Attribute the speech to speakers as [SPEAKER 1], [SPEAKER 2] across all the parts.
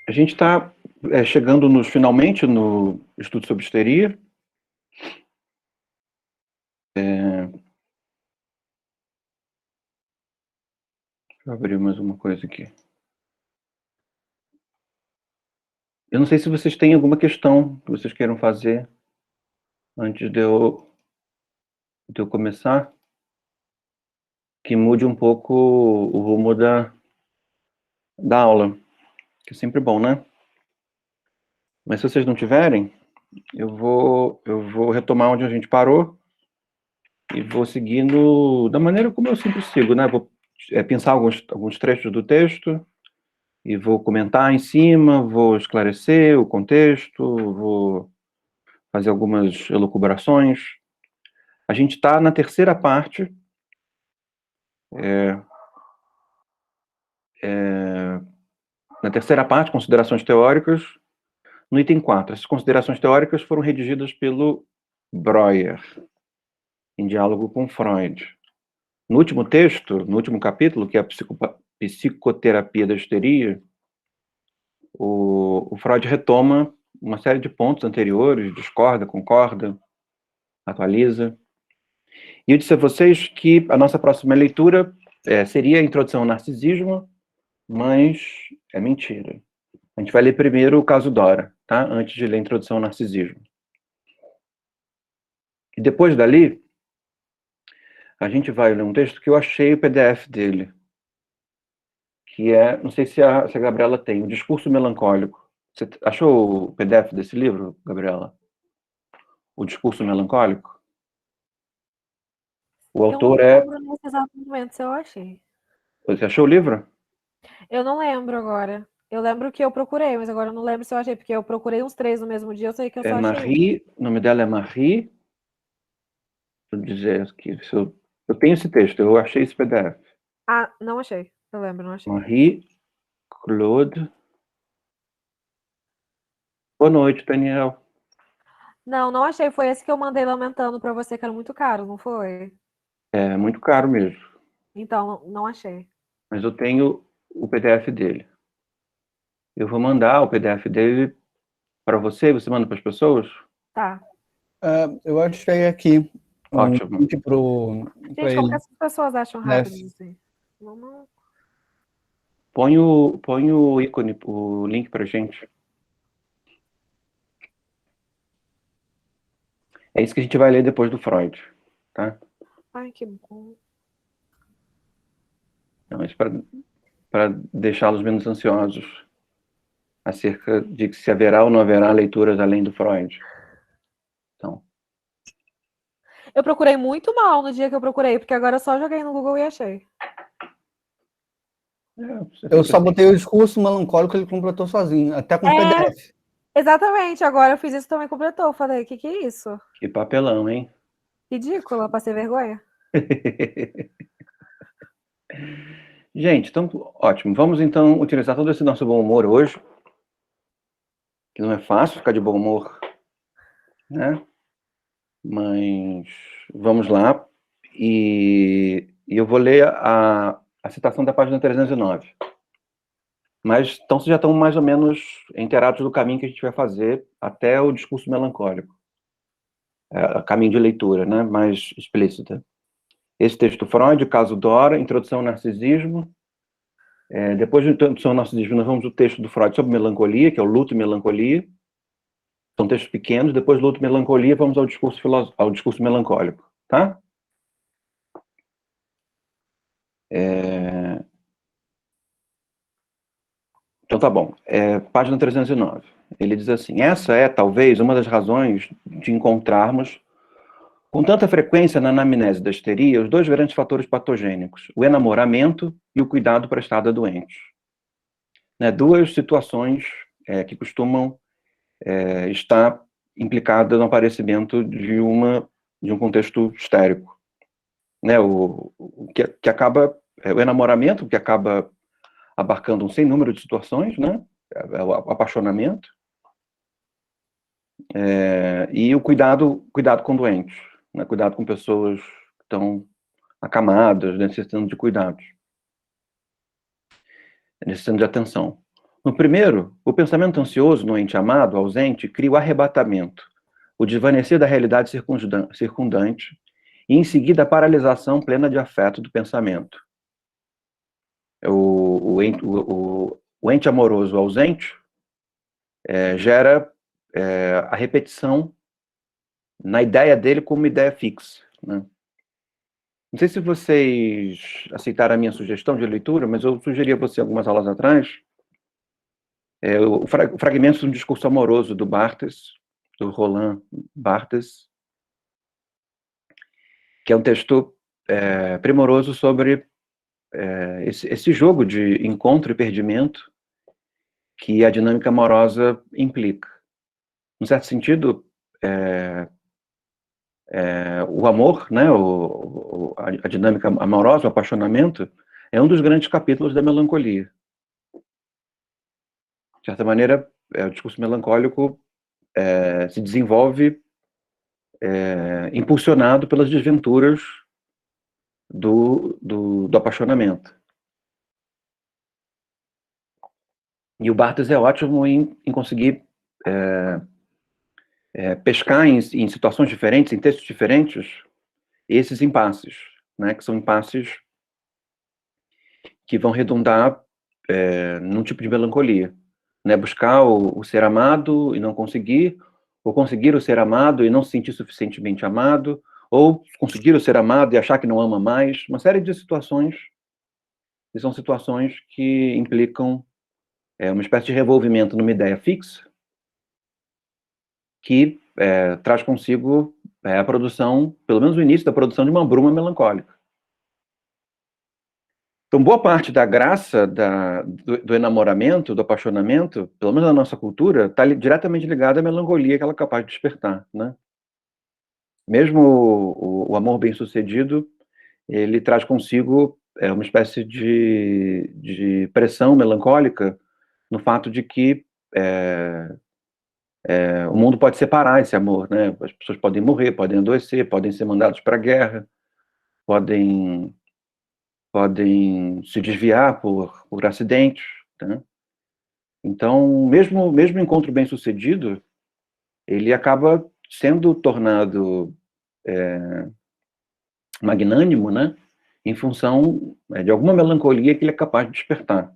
[SPEAKER 1] A gente está chegando finalmente no estudo sobre histeria. Deixa eu abrir mais uma coisa aqui. Eu não sei se vocês têm alguma questão que vocês queiram fazer antes de eu começar, que mude um pouco o rumo da aula, que é sempre bom, né? Mas se vocês não tiverem, eu vou retomar onde a gente parou e vou seguindo da maneira como eu sempre sigo, né? Vou pensar alguns trechos do texto e vou comentar em cima, vou esclarecer o contexto, vou fazer algumas elucubrações. A gente está na terceira parte, considerações teóricas, no item 4. Essas considerações teóricas foram redigidas pelo Breuer, em diálogo com Freud. No último texto, no último capítulo, que é a psicoterapia da histeria, o Freud retoma uma série de pontos anteriores, discorda, concorda, atualiza. E eu disse a vocês que a nossa próxima leitura seria a Introdução ao Narcisismo, mas é mentira. A gente vai ler primeiro o caso Dora, tá? Antes de ler a Introdução ao Narcisismo. E depois dali, a gente vai ler um texto que eu achei o PDF dele, que é, não sei se a Gabriela tem, O Discurso Melancólico. Você achou o PDF desse livro, Gabriela? O Discurso Melancólico? O autor
[SPEAKER 2] Eu não lembro nesse exato momento se eu achei.
[SPEAKER 1] Você achou o livro?
[SPEAKER 2] Eu não lembro agora. Eu lembro que eu procurei, mas agora eu não lembro se eu achei, porque eu procurei uns 3 no mesmo dia, eu sei que eu só achei um.
[SPEAKER 1] Marie, o nome dela é Marie. Vou dizer aqui, eu tenho esse texto, eu achei esse PDF.
[SPEAKER 2] Ah, não achei. Eu lembro, não achei.
[SPEAKER 1] Marie Claude. Boa noite, Daniel.
[SPEAKER 2] Não achei. Foi esse que eu mandei lamentando pra você, que era muito caro, não foi?
[SPEAKER 1] É muito caro mesmo,
[SPEAKER 2] Então, não achei.
[SPEAKER 1] mas eu tenho o PDF dele. Eu vou mandar o PDF dele para você manda para as pessoas?
[SPEAKER 2] Tá.
[SPEAKER 3] Eu achei aqui um
[SPEAKER 1] Ótimo.
[SPEAKER 3] link para
[SPEAKER 2] Gente, como que
[SPEAKER 3] ele.
[SPEAKER 2] essas pessoas acham rápido assim? Não.
[SPEAKER 1] Põe o ícone, o link pra gente. É isso que a gente vai ler depois do Freud, tá?
[SPEAKER 2] Ai, que bom.
[SPEAKER 1] Então, isso para deixá-los menos ansiosos acerca de se haverá ou não haverá leituras além do Freud. Então,
[SPEAKER 2] Eu procurei muito mal no dia que eu procurei, porque agora eu só joguei no Google e achei.
[SPEAKER 3] Eu só botei o discurso melancólico, ele completou sozinho, até com PDF.
[SPEAKER 2] Exatamente, agora eu fiz isso também, completou. Falei, que é isso?
[SPEAKER 1] Que papelão, hein?
[SPEAKER 2] Ridícula, passei vergonha.
[SPEAKER 1] Gente, então, ótimo. Vamos, então, utilizar todo esse nosso bom humor hoje, que não é fácil ficar de bom humor, né? Mas vamos lá. E eu vou ler a citação da página 309. Mas então vocês já estão mais ou menos inteirados do caminho que a gente vai fazer até o discurso melancólico. Caminho de leitura, né? Mais explícita. Esse texto Freud, o caso Dora, Introdução ao Narcisismo. Depois de Introdução ao Narcisismo, nós vamos ao texto do Freud sobre melancolia, que é o Luto e Melancolia. São textos pequenos. Depois do Luto e Melancolia, vamos ao discurso melancólico, tá? Então tá bom. Página 309. Ele diz assim: essa é, talvez, uma das razões de encontrarmos com tanta frequência na anamnese da histeria os dois grandes fatores patogênicos, o enamoramento e o cuidado prestado a doentes. Duas situações que costumam estar implicadas no aparecimento de um contexto histérico. Que acaba, o enamoramento, que acaba abarcando um sem número de situações, né? O apaixonamento, e o cuidado com doentes, né? Cuidado com pessoas que estão acamadas, necessitando de cuidados, necessitando de atenção. No primeiro, o pensamento ansioso no ente amado, ausente, cria o arrebatamento, o desvanecer da realidade circundante, e em seguida a paralisação plena de afeto do pensamento. O ente amoroso ausente gera a repetição na ideia dele como ideia fixa, né? Não sei se vocês aceitaram a minha sugestão de leitura, mas eu sugeri a você algumas aulas atrás o fragmento de um discurso amoroso do Barthes, do Roland Barthes, que é um texto primoroso sobre esse jogo de encontro e perdimento que a dinâmica amorosa implica. Num certo sentido, o amor, né, a dinâmica amorosa, o apaixonamento, é um dos grandes capítulos da melancolia. De certa maneira, o discurso melancólico se desenvolve impulsionado pelas desventuras do apaixonamento. E o Barthes é ótimo em conseguir pescar em situações diferentes, em textos diferentes, esses impasses, né, que são impasses que vão redundar num tipo de melancolia, né, buscar o ser amado e não conseguir, ou conseguir o ser amado e não se sentir suficientemente amado, ou conseguir o ser amado e achar que não ama mais, uma série de situações, que são situações que implicam uma espécie de revolvimento numa ideia fixa, que traz consigo a produção, pelo menos o início da produção de uma bruma melancólica. Então, boa parte da graça do enamoramento, do apaixonamento, pelo menos na nossa cultura, está diretamente ligada à melancolia que ela é capaz de despertar, né? Mesmo o amor bem-sucedido, ele traz consigo uma espécie de pressão melancólica no fato de que o mundo pode separar esse amor, né? As pessoas podem morrer, podem adoecer, podem ser mandados para a guerra, podem se desviar por acidentes, né? Então, mesmo encontro bem-sucedido, ele acaba sendo tornado magnânimo, né? Em função de alguma melancolia que ele é capaz de despertar.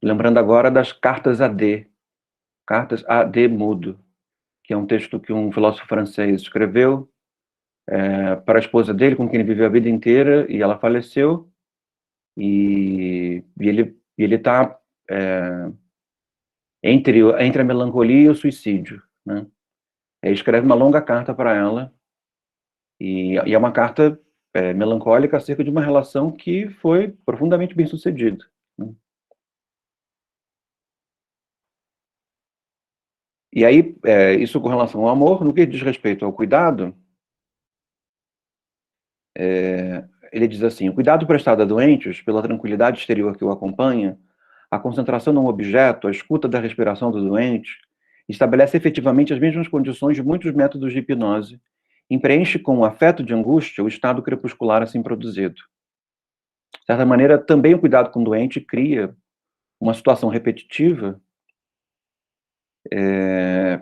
[SPEAKER 1] Lembrando agora das cartas a D mudo, que é um texto que um filósofo francês escreveu para a esposa dele, com quem ele viveu a vida inteira, e ela faleceu, e ele está entre a melancolia e o suicídio, né? Ele escreve uma longa carta para ela, e é uma carta melancólica acerca de uma relação que foi profundamente bem-sucedida, né? E aí, isso com relação ao amor, no que diz respeito ao cuidado, ele diz assim: o cuidado prestado a doentes, pela tranquilidade exterior que o acompanha, a concentração num objeto, a escuta da respiração do doente, estabelece efetivamente as mesmas condições de muitos métodos de hipnose e preenche com o afeto de angústia o estado crepuscular assim produzido. De certa maneira, também o cuidado com o doente cria uma situação repetitiva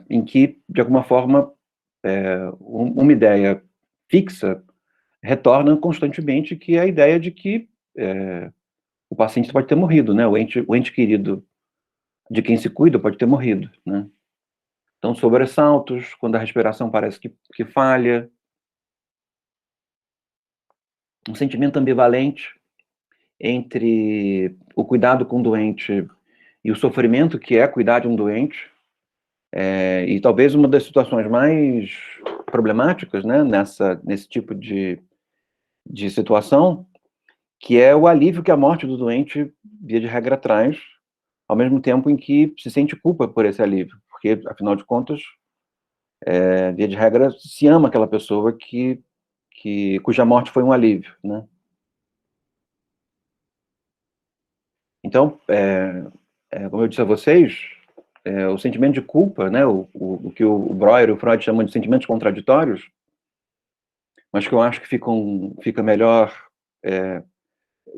[SPEAKER 1] em que, de alguma forma, uma ideia fixa retorna constantemente, que é a ideia de que o paciente pode ter morrido, né? O ente querido de quem se cuida pode ter morrido, né? Então, sobressaltos, quando a respiração parece que falha, um sentimento ambivalente entre o cuidado com o doente e o sofrimento que é cuidar de um doente, e talvez uma das situações mais problemáticas, né, nesse tipo de situação, que é o alívio que a morte do doente, via de regra, traz, ao mesmo tempo em que se sente culpa por esse alívio, porque, afinal de contas, via de regra, se ama aquela pessoa cuja morte foi um alívio, né? Então, como eu disse a vocês, o sentimento de culpa, né, o que o Breuer e o Freud chamam de sentimentos contraditórios, mas que eu acho que fica melhor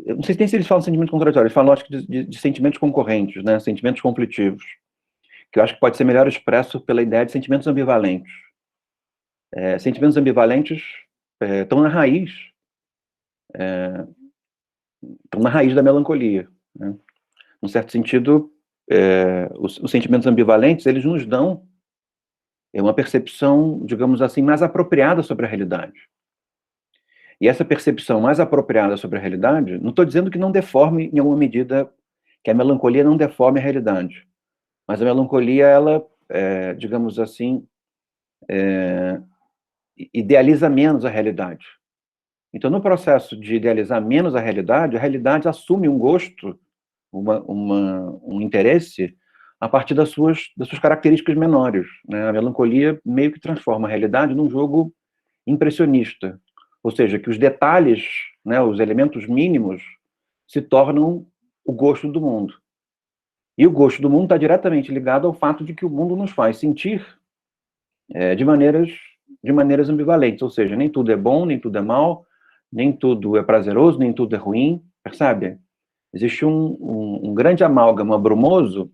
[SPEAKER 1] Eu não sei nem se eles falam de sentimentos contraditórios, eles falam, acho que, de sentimentos concorrentes, né? Sentimentos conflitivos, que eu acho que pode ser melhor expresso pela ideia de sentimentos ambivalentes. Sentimentos ambivalentes estão na raiz, da melancolia, né? Num certo sentido, os sentimentos ambivalentes, eles nos dão uma percepção, digamos assim, mais apropriada sobre a realidade. E essa percepção mais apropriada sobre a realidade, não estou dizendo que não deforme em alguma medida, que a melancolia não deforme a realidade, mas a melancolia, ela, digamos assim, idealiza menos a realidade. Então, no processo de idealizar menos a realidade assume um gosto, um interesse, a partir das suas características menores, né? A melancolia meio que transforma a realidade num jogo impressionista, ou seja, que os detalhes, né, os elementos mínimos, se tornam o gosto do mundo. E o gosto do mundo está diretamente ligado ao fato de que o mundo nos faz sentir de maneiras ambivalentes, ou seja, nem tudo é bom, nem tudo é mal, nem tudo é prazeroso, nem tudo é ruim, percebe? Existe um grande amálgama brumoso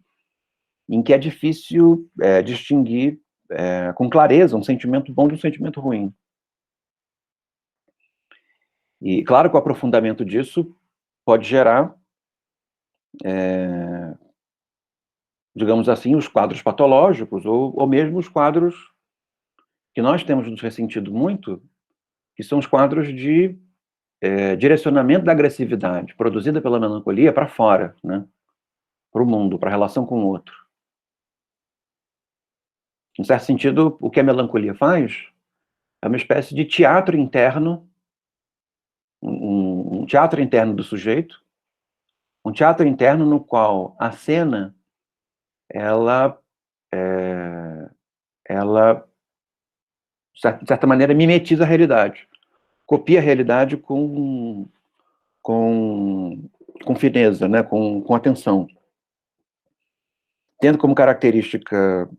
[SPEAKER 1] em que é difícil distinguir com clareza um sentimento bom de um sentimento ruim. E claro que o aprofundamento disso pode gerar, digamos assim, os quadros patológicos, ou mesmo os quadros que nós temos nos ressentido muito, que são os quadros de direcionamento da agressividade produzida pela melancolia para fora, né? Para o mundo, para a relação com o outro. Em certo sentido, o que a melancolia faz é uma espécie de teatro interno, um teatro interno do sujeito, um teatro interno no qual a cena, ela, de certa maneira, mimetiza a realidade, copia a realidade com fineza, né? com atenção, tendo como característica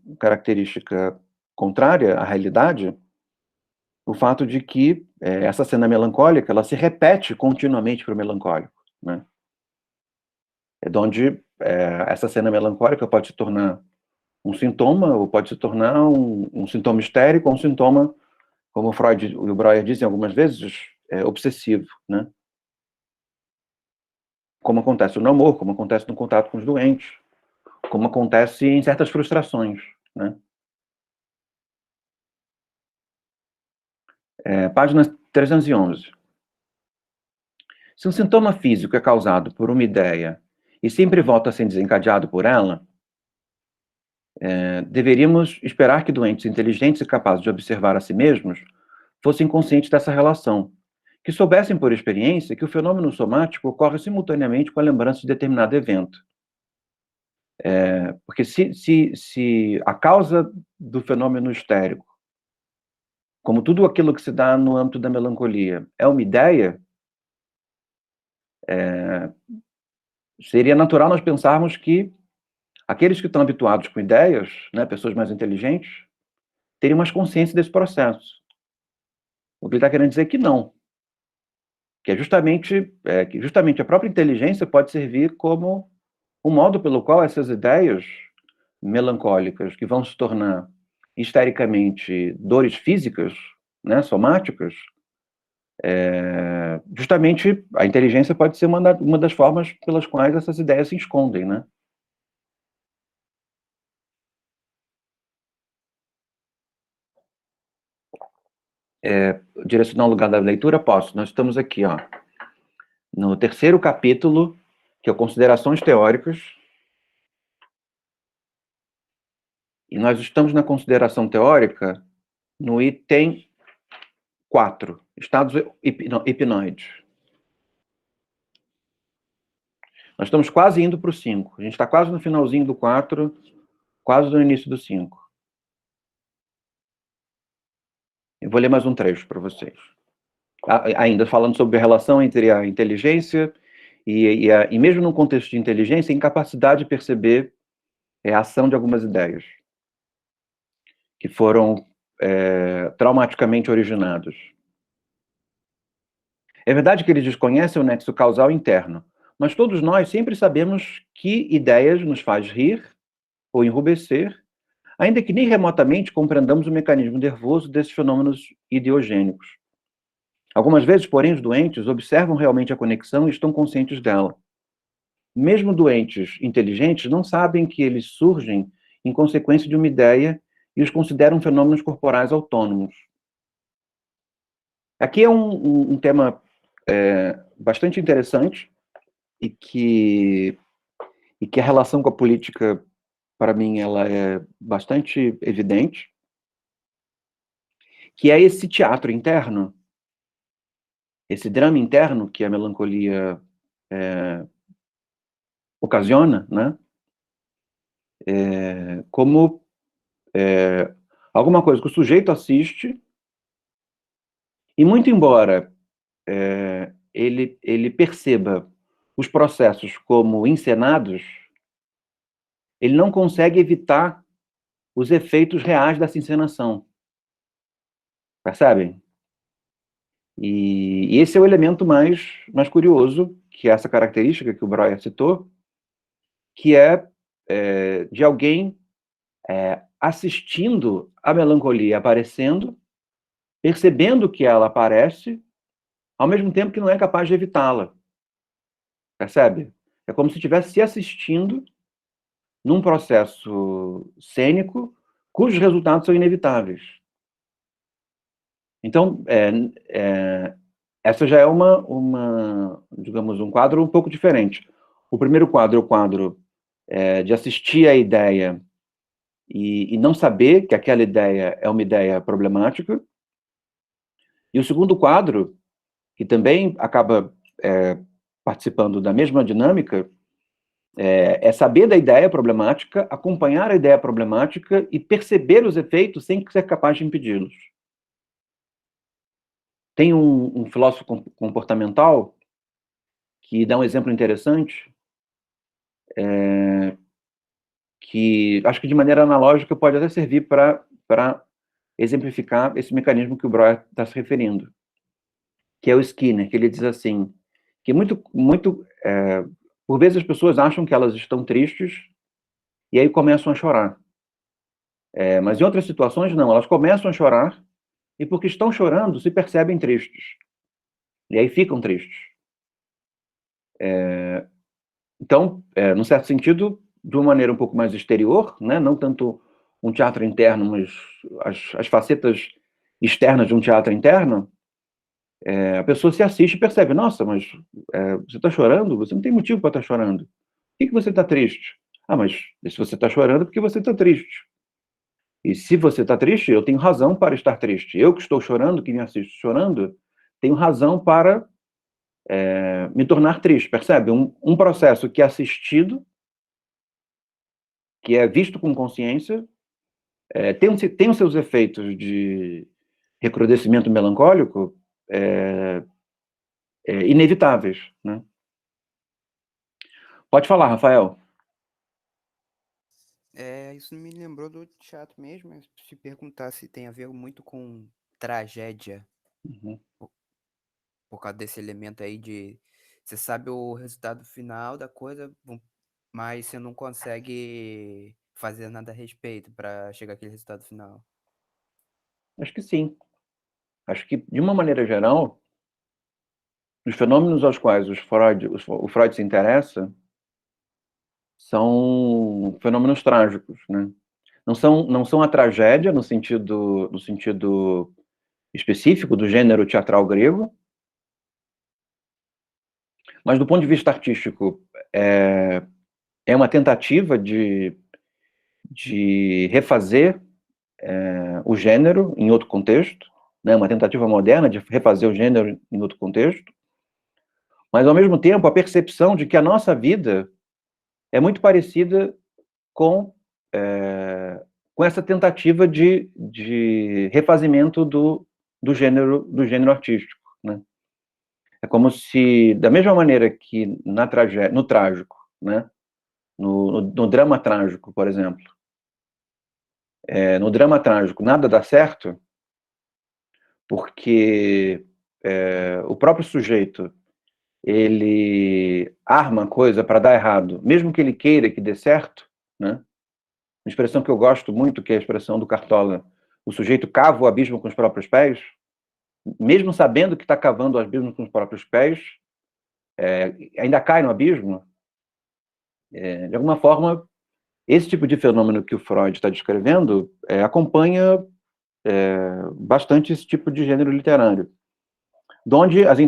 [SPEAKER 1] contrária à realidade o fato de que essa cena melancólica, ela se repete continuamente para o melancólico, né? É de onde essa cena melancólica pode se tornar um sintoma, ou pode se tornar um sintoma histérico, ou um sintoma, como o Freud e o Breuer dizem algumas vezes, obsessivo, né? Como acontece no amor, como acontece no contato com os doentes, como acontece em certas frustrações, né? Página 311. Se um sintoma físico é causado por uma ideia e sempre volta a ser desencadeado por ela, deveríamos esperar que doentes inteligentes e capazes de observar a si mesmos fossem conscientes dessa relação, que soubessem por experiência que o fenômeno somático ocorre simultaneamente com a lembrança de determinado evento. Porque se a causa do fenômeno histérico, como tudo aquilo que se dá no âmbito da melancolia, é uma ideia, seria natural nós pensarmos que aqueles que estão habituados com ideias, né, pessoas mais inteligentes, teriam mais consciência desse processo. O que ele está querendo dizer é que não. Que justamente a própria inteligência pode servir como um modo pelo qual essas ideias melancólicas, que vão se tornar histericamente dores físicas, né, somáticas, justamente a inteligência pode ser uma das formas pelas quais essas ideias se escondem, né? Direcionar o lugar da leitura? Posso. Nós estamos aqui, ó, no terceiro capítulo, que é Considerações Teóricas, e nós estamos na consideração teórica no item 4, estados hipnoides. Nós estamos quase indo para o 5. A gente está quase no finalzinho do 4, quase no início do 5. Eu vou ler mais um trecho para vocês. Ainda falando sobre a relação entre a inteligência e mesmo no contexto de inteligência, a incapacidade de perceber a ação de algumas ideias que foram traumaticamente originadas. É verdade que eles desconhecem o nexo causal interno, mas todos nós sempre sabemos que ideias nos faz rir ou enrubescer, ainda que nem remotamente compreendamos o mecanismo nervoso desses fenômenos ideogênicos. Algumas vezes, porém, os doentes observam realmente a conexão e estão conscientes dela. Mesmo doentes inteligentes não sabem que eles surgem em consequência de uma ideia e os consideram fenômenos corporais autônomos. Aqui é um tema bastante interessante e que a relação com a política, para mim, ela é bastante evidente, que é esse teatro interno, esse drama interno que a melancolia ocasiona, né? Como alguma coisa que o sujeito assiste e, muito embora ele perceba os processos como encenados, ele não consegue evitar os efeitos reais dessa encenação. Percebem? E esse é o elemento mais curioso, que é essa característica que o Breuer citou, que é de alguém assistindo a melancolia aparecendo, percebendo que ela aparece, ao mesmo tempo que não é capaz de evitá-la. Percebe? É como se estivesse se assistindo num processo cênico cujos resultados são inevitáveis. Então, essa já é digamos, um quadro um pouco diferente. O primeiro quadro é o quadro de assistir à ideia e não saber que aquela ideia é uma ideia problemática. E o segundo quadro, que também acaba participando da mesma dinâmica, é saber da ideia problemática, acompanhar a ideia problemática e perceber os efeitos sem ser capaz de impedi-los. Tem um filósofo comportamental que dá um exemplo interessante, que acho que de maneira analógica pode até servir para exemplificar esse mecanismo que o Breuer está se referindo, que é o Skinner, que ele diz assim, que por vezes as pessoas acham que elas estão tristes e aí começam a chorar. Mas em outras situações, não, elas começam a chorar e porque estão chorando, se percebem tristes. E aí ficam tristes. Então, num certo sentido, de uma maneira um pouco mais exterior, né? Não tanto um teatro interno, mas as facetas externas de um teatro interno, a pessoa se assiste e percebe, nossa, mas você está chorando? Você não tem motivo para estar chorando. Por que você está triste? Ah, mas se você está chorando é porque você está triste. E se você está triste, eu tenho razão para estar triste. Eu que estou chorando, que me assisto chorando, tenho razão para me tornar triste, percebe? Um processo que é assistido, que é visto com consciência, tem os seus efeitos de recrudescimento melancólico inevitáveis, né? Pode falar, Rafael.
[SPEAKER 4] Isso me lembrou do teatro mesmo, mas se perguntar se tem a ver muito com tragédia,
[SPEAKER 1] Uhum.
[SPEAKER 4] por causa desse elemento aí de você sabe o resultado final da coisa, mas você não consegue fazer nada a respeito para chegar àquele resultado final.
[SPEAKER 1] Acho que sim. Acho que, de uma maneira geral, os fenômenos aos quais o Freud se interessa são fenômenos trágicos, né? Não são a tragédia no sentido específico do gênero teatral grego, mas do ponto de vista artístico é uma tentativa de refazer o gênero em outro contexto, né? Uma tentativa moderna de refazer o gênero em outro contexto, mas ao mesmo tempo a percepção de que a nossa vida é muito parecida com essa tentativa de refazimento do gênero artístico, né? É como se, da mesma maneira que no trágico, né? No drama trágico, por exemplo, no drama trágico nada dá certo, porque o próprio sujeito ele arma a coisa para dar errado, mesmo que ele queira que dê certo, né? Uma expressão que eu gosto muito, que é a expressão do Cartola, o sujeito cava o abismo com os próprios pés, mesmo sabendo que está cavando o abismo com os próprios pés, ainda cai no abismo. De alguma forma, esse tipo de fenômeno que o Freud está descrevendo acompanha bastante esse tipo de gênero literário, donde as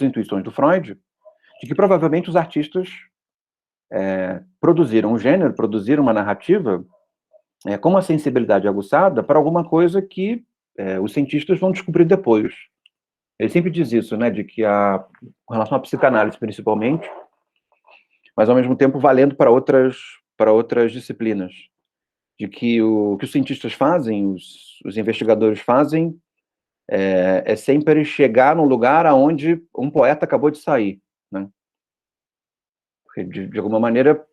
[SPEAKER 1] intuições do Freud, de que provavelmente os artistas produziram um gênero, produziram uma narrativa com uma sensibilidade aguçada para alguma coisa que os cientistas vão descobrir depois. Ele sempre diz isso, né, de que com relação à psicanálise principalmente, mas ao mesmo tempo valendo para outras disciplinas, de que o que os cientistas fazem, os investigadores fazem, é sempre chegar num lugar aonde um poeta acabou de sair, né? Porque, de alguma maneira,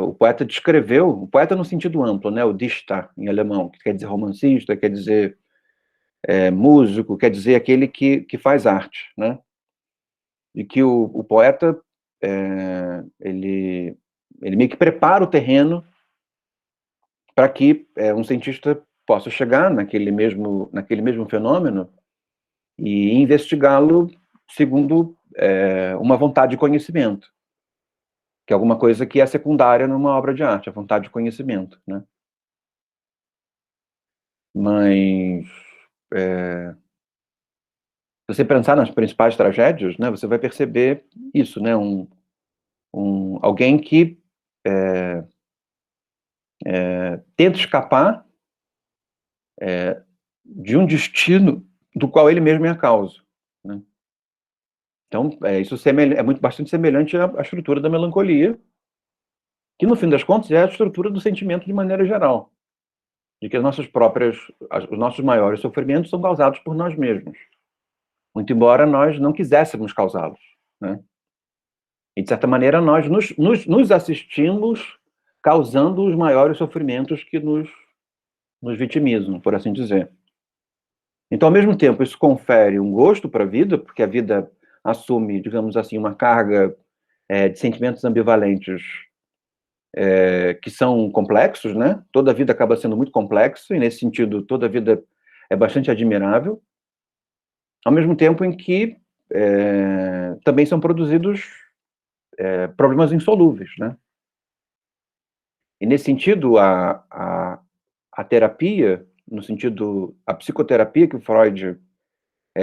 [SPEAKER 1] o poeta descreveu, o poeta no sentido amplo, né, o Dichter, em alemão, que quer dizer romancista, quer dizer músico, quer dizer aquele que faz arte, né? De que o poeta, ele meio que prepara o terreno para que um cientista possa chegar naquele mesmo fenômeno e investigá-lo segundo uma vontade de conhecimento, que é alguma coisa que é secundária numa obra de arte, a vontade de conhecimento, né? Mas se você pensar nas principais tragédias, né, você vai perceber isso, né? Alguém que tenta escapar de um destino do qual ele mesmo é a causa, né? Então, isso é bastante semelhante à estrutura da melancolia, que no fim das contas é a estrutura do sentimento de maneira geral, de que os nossos maiores sofrimentos são causados por nós mesmos, muito embora nós não quiséssemos causá-los, né? E, de certa maneira, nós nos assistimos causando os maiores sofrimentos que nos vitimizam, por assim dizer. Então, ao mesmo tempo, isso confere um gosto para a vida, porque a vida assume, digamos assim, uma carga de sentimentos ambivalentes que são complexos, né? Toda a vida acaba sendo muito complexa, e nesse sentido, toda a vida é bastante admirável, ao mesmo tempo em que também são produzidos problemas insolúveis, né? E nesse sentido, a terapia, no sentido, a psicoterapia que o Freud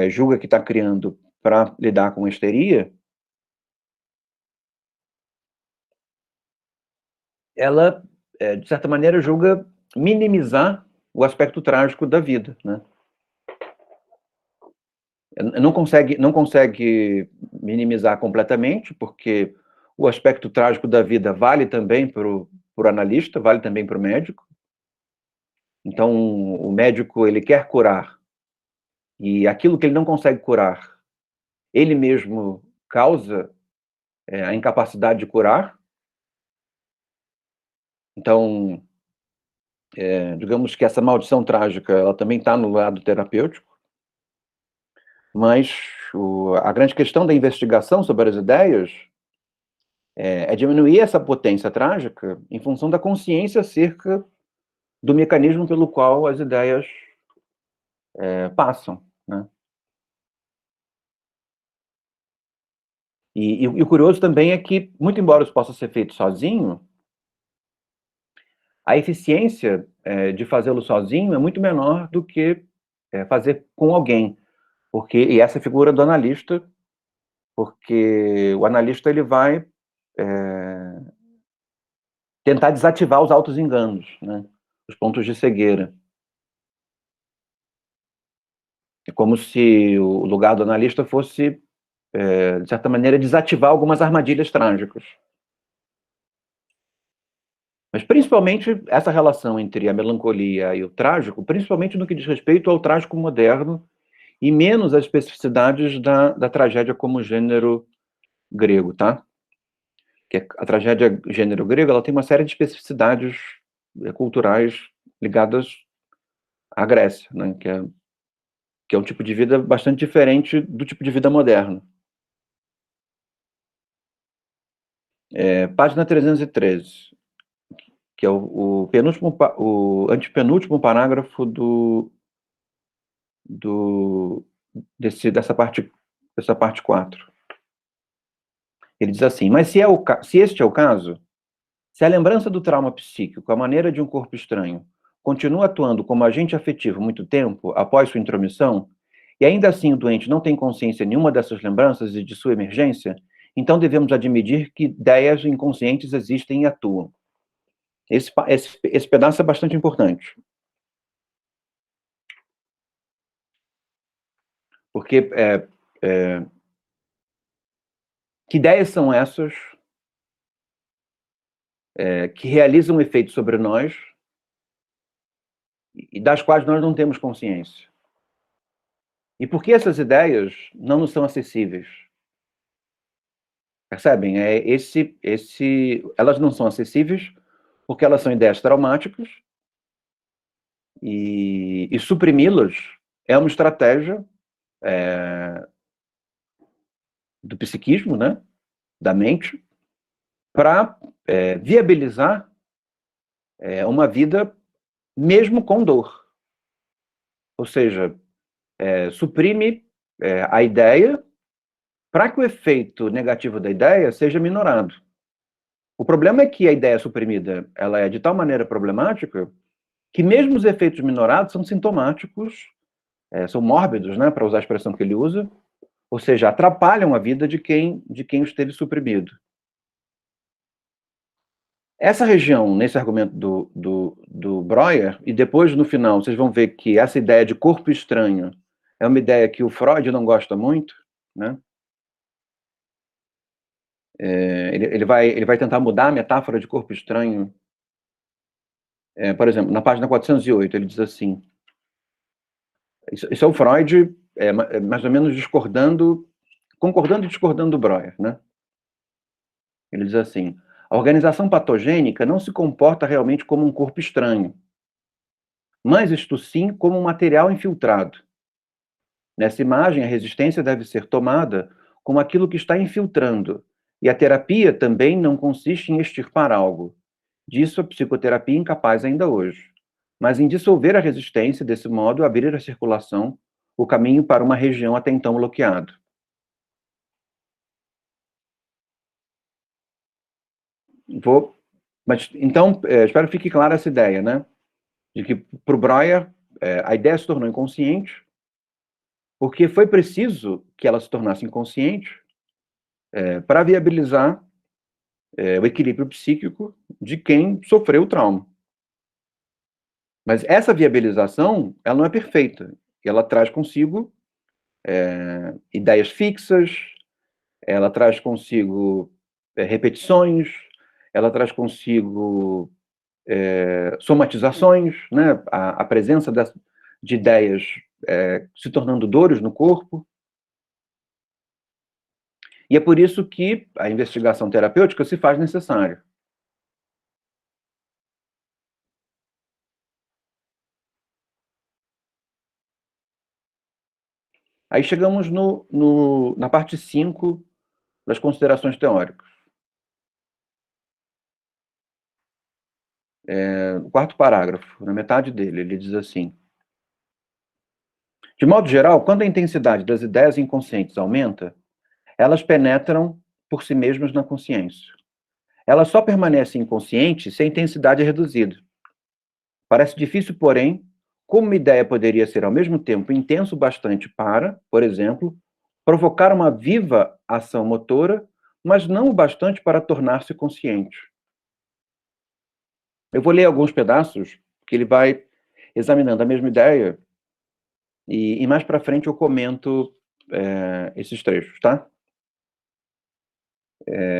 [SPEAKER 1] julga que está criando para lidar com a histeria, ela, de certa maneira, julga minimizar o aspecto trágico da vida, né? Não consegue minimizar completamente, porque o aspecto trágico da vida vale também para o analista, vale também para o médico. Então, o médico, ele quer curar, e aquilo que ele não consegue curar, ele mesmo causa a incapacidade de curar. Então, digamos que essa maldição trágica, ela também está no lado terapêutico, mas a grande questão da investigação sobre as ideias é diminuir essa potência trágica em função da consciência acerca do mecanismo pelo qual as ideias passam, né? E o curioso também é que, muito embora isso possa ser feito sozinho, a eficiência de fazê-lo sozinho é muito menor do que fazer com alguém, e essa é a figura do analista, porque o analista ele vai tentar desativar os auto-enganos, né? Os pontos de cegueira. É como se o lugar do analista fosse, de certa maneira, desativar algumas armadilhas trágicas. Mas, principalmente, essa relação entre a melancolia e o trágico, principalmente no que diz respeito ao trágico moderno, e menos as especificidades da tragédia como gênero grego, tá? Que a tragédia gênero grego, ela tem uma série de especificidades culturais ligadas à Grécia, né? que é um tipo de vida bastante diferente do tipo de vida moderno. Página 313, que é o antepenúltimo parágrafo dessa parte 4. Ele diz assim: mas se este é o caso, se a lembrança do trauma psíquico, a maneira de um corpo estranho, continua atuando como agente afetivo muito tempo após sua intromissão, e ainda assim o doente não tem consciência nenhuma dessas lembranças e de sua emergência, então devemos admitir que ideias inconscientes existem e atuam. Esse pedaço é bastante importante. Porque que ideias são essas que realizam um efeito sobre nós e das quais nós não temos consciência? E por que essas ideias não nos são acessíveis? Percebem? Elas não são acessíveis porque elas são ideias traumáticas e suprimi-las é uma estratégia do psiquismo, né? Da mente, para viabilizar uma vida mesmo com dor. Ou seja, suprime a ideia para que o efeito negativo da ideia seja minorado. O problema é que a ideia suprimida ela é de tal maneira problemática que mesmo os efeitos minorados são sintomáticos, são mórbidos, né, para usar a expressão que ele usa, ou seja, atrapalham a vida de quem esteve suprimido. Essa região, nesse argumento do Breuer, e depois no final vocês vão ver que essa ideia de corpo estranho é uma ideia que o Freud não gosta muito, né? Ele vai tentar mudar a metáfora de corpo estranho. Por exemplo, na página 408, ele diz assim, isso é o Freud mais ou menos concordando e discordando do Breuer, né? Ele diz assim: a organização patogênica não se comporta realmente como um corpo estranho, mas isto sim como um material infiltrado. Nessa imagem, a resistência deve ser tomada como aquilo que está infiltrando, e a terapia também não consiste em extirpar algo. Disso a psicoterapia é incapaz ainda hoje, mas em dissolver a resistência, desse modo abrir a circulação, o caminho para uma região até então bloqueada. Mas então, espero que fique clara essa ideia, né? De que para o Breuer, a ideia se tornou inconsciente, porque foi preciso que ela se tornasse inconsciente para viabilizar o equilíbrio psíquico de quem sofreu o trauma. Mas essa viabilização, ela não é perfeita. Ela traz consigo ideias fixas, ela traz consigo repetições, ela traz consigo somatizações, né? A presença de ideias se tornando dores no corpo. E é por isso que a investigação terapêutica se faz necessária. Aí chegamos na parte 5 das considerações teóricas. No quarto parágrafo, na metade dele, ele diz assim: de modo geral, quando a intensidade das ideias inconscientes aumenta, elas penetram por si mesmas na consciência. Elas só permanecem inconscientes se a intensidade é reduzida. Parece difícil, porém, como uma ideia poderia ser ao mesmo tempo intenso bastante para, por exemplo, provocar uma viva ação motora, mas não o bastante para tornar-se consciente. Eu vou ler alguns pedaços que ele vai examinando a mesma ideia e mais para frente eu comento esses trechos, tá?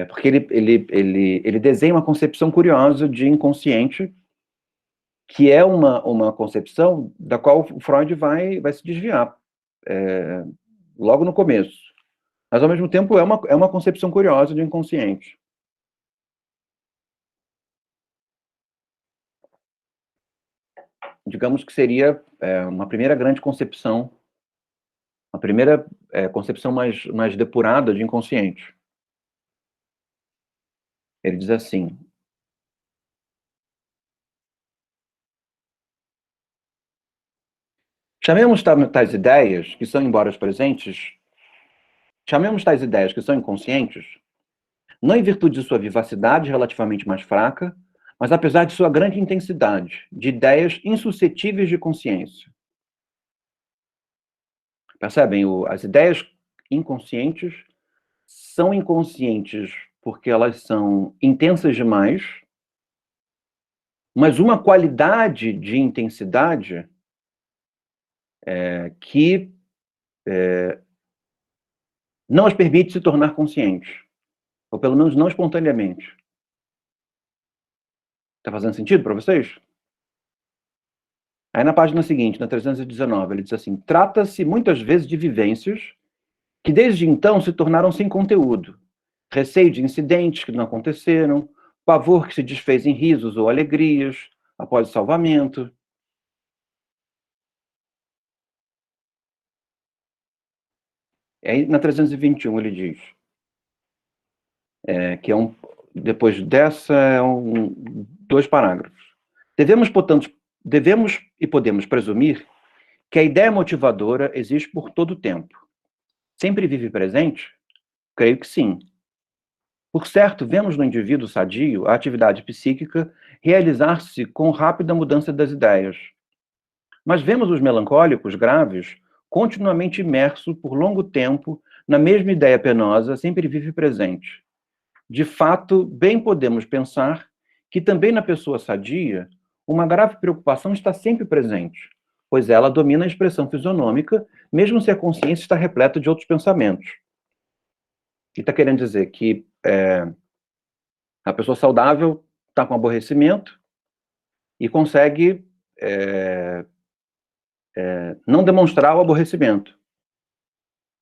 [SPEAKER 1] Porque ele desenha uma concepção curiosa de inconsciente, que é uma concepção da qual o Freud vai se desviar logo no começo. Mas, ao mesmo tempo, é uma concepção curiosa de inconsciente. Digamos que seria uma primeira grande concepção A primeira concepção mais depurada de inconsciente. Ele diz assim: chamemos tais ideias, que são embora presentes, chamemos tais ideias que são inconscientes, não em virtude de sua vivacidade relativamente mais fraca, mas apesar de sua grande intensidade, de ideias insuscetíveis de consciência. Percebem? As ideias inconscientes são inconscientes porque elas são intensas demais, mas uma qualidade de intensidade que não as permite se tornar conscientes, ou pelo menos não espontaneamente. Está fazendo sentido para vocês? Aí na página seguinte, na 319, ele diz assim: trata-se muitas vezes de vivências que desde então se tornaram sem conteúdo, receio de incidentes que não aconteceram, pavor que se desfez em risos ou alegrias após o salvamento. Aí na 321 ele diz que depois dessa, 2 parágrafos. Devemos e podemos presumir que a ideia motivadora existe por todo o tempo. Sempre vive presente? Creio que sim. Por certo, vemos no indivíduo sadio a atividade psíquica realizar-se com rápida mudança das ideias. Mas vemos os melancólicos graves continuamente imersos por longo tempo na mesma ideia penosa, sempre vive presente. De fato, bem podemos pensar que também na pessoa sadia, uma grave preocupação está sempre presente, pois ela domina a expressão fisionômica, mesmo se a consciência está repleta de outros pensamentos. E está querendo dizer que a pessoa saudável está com aborrecimento e consegue não demonstrar o aborrecimento.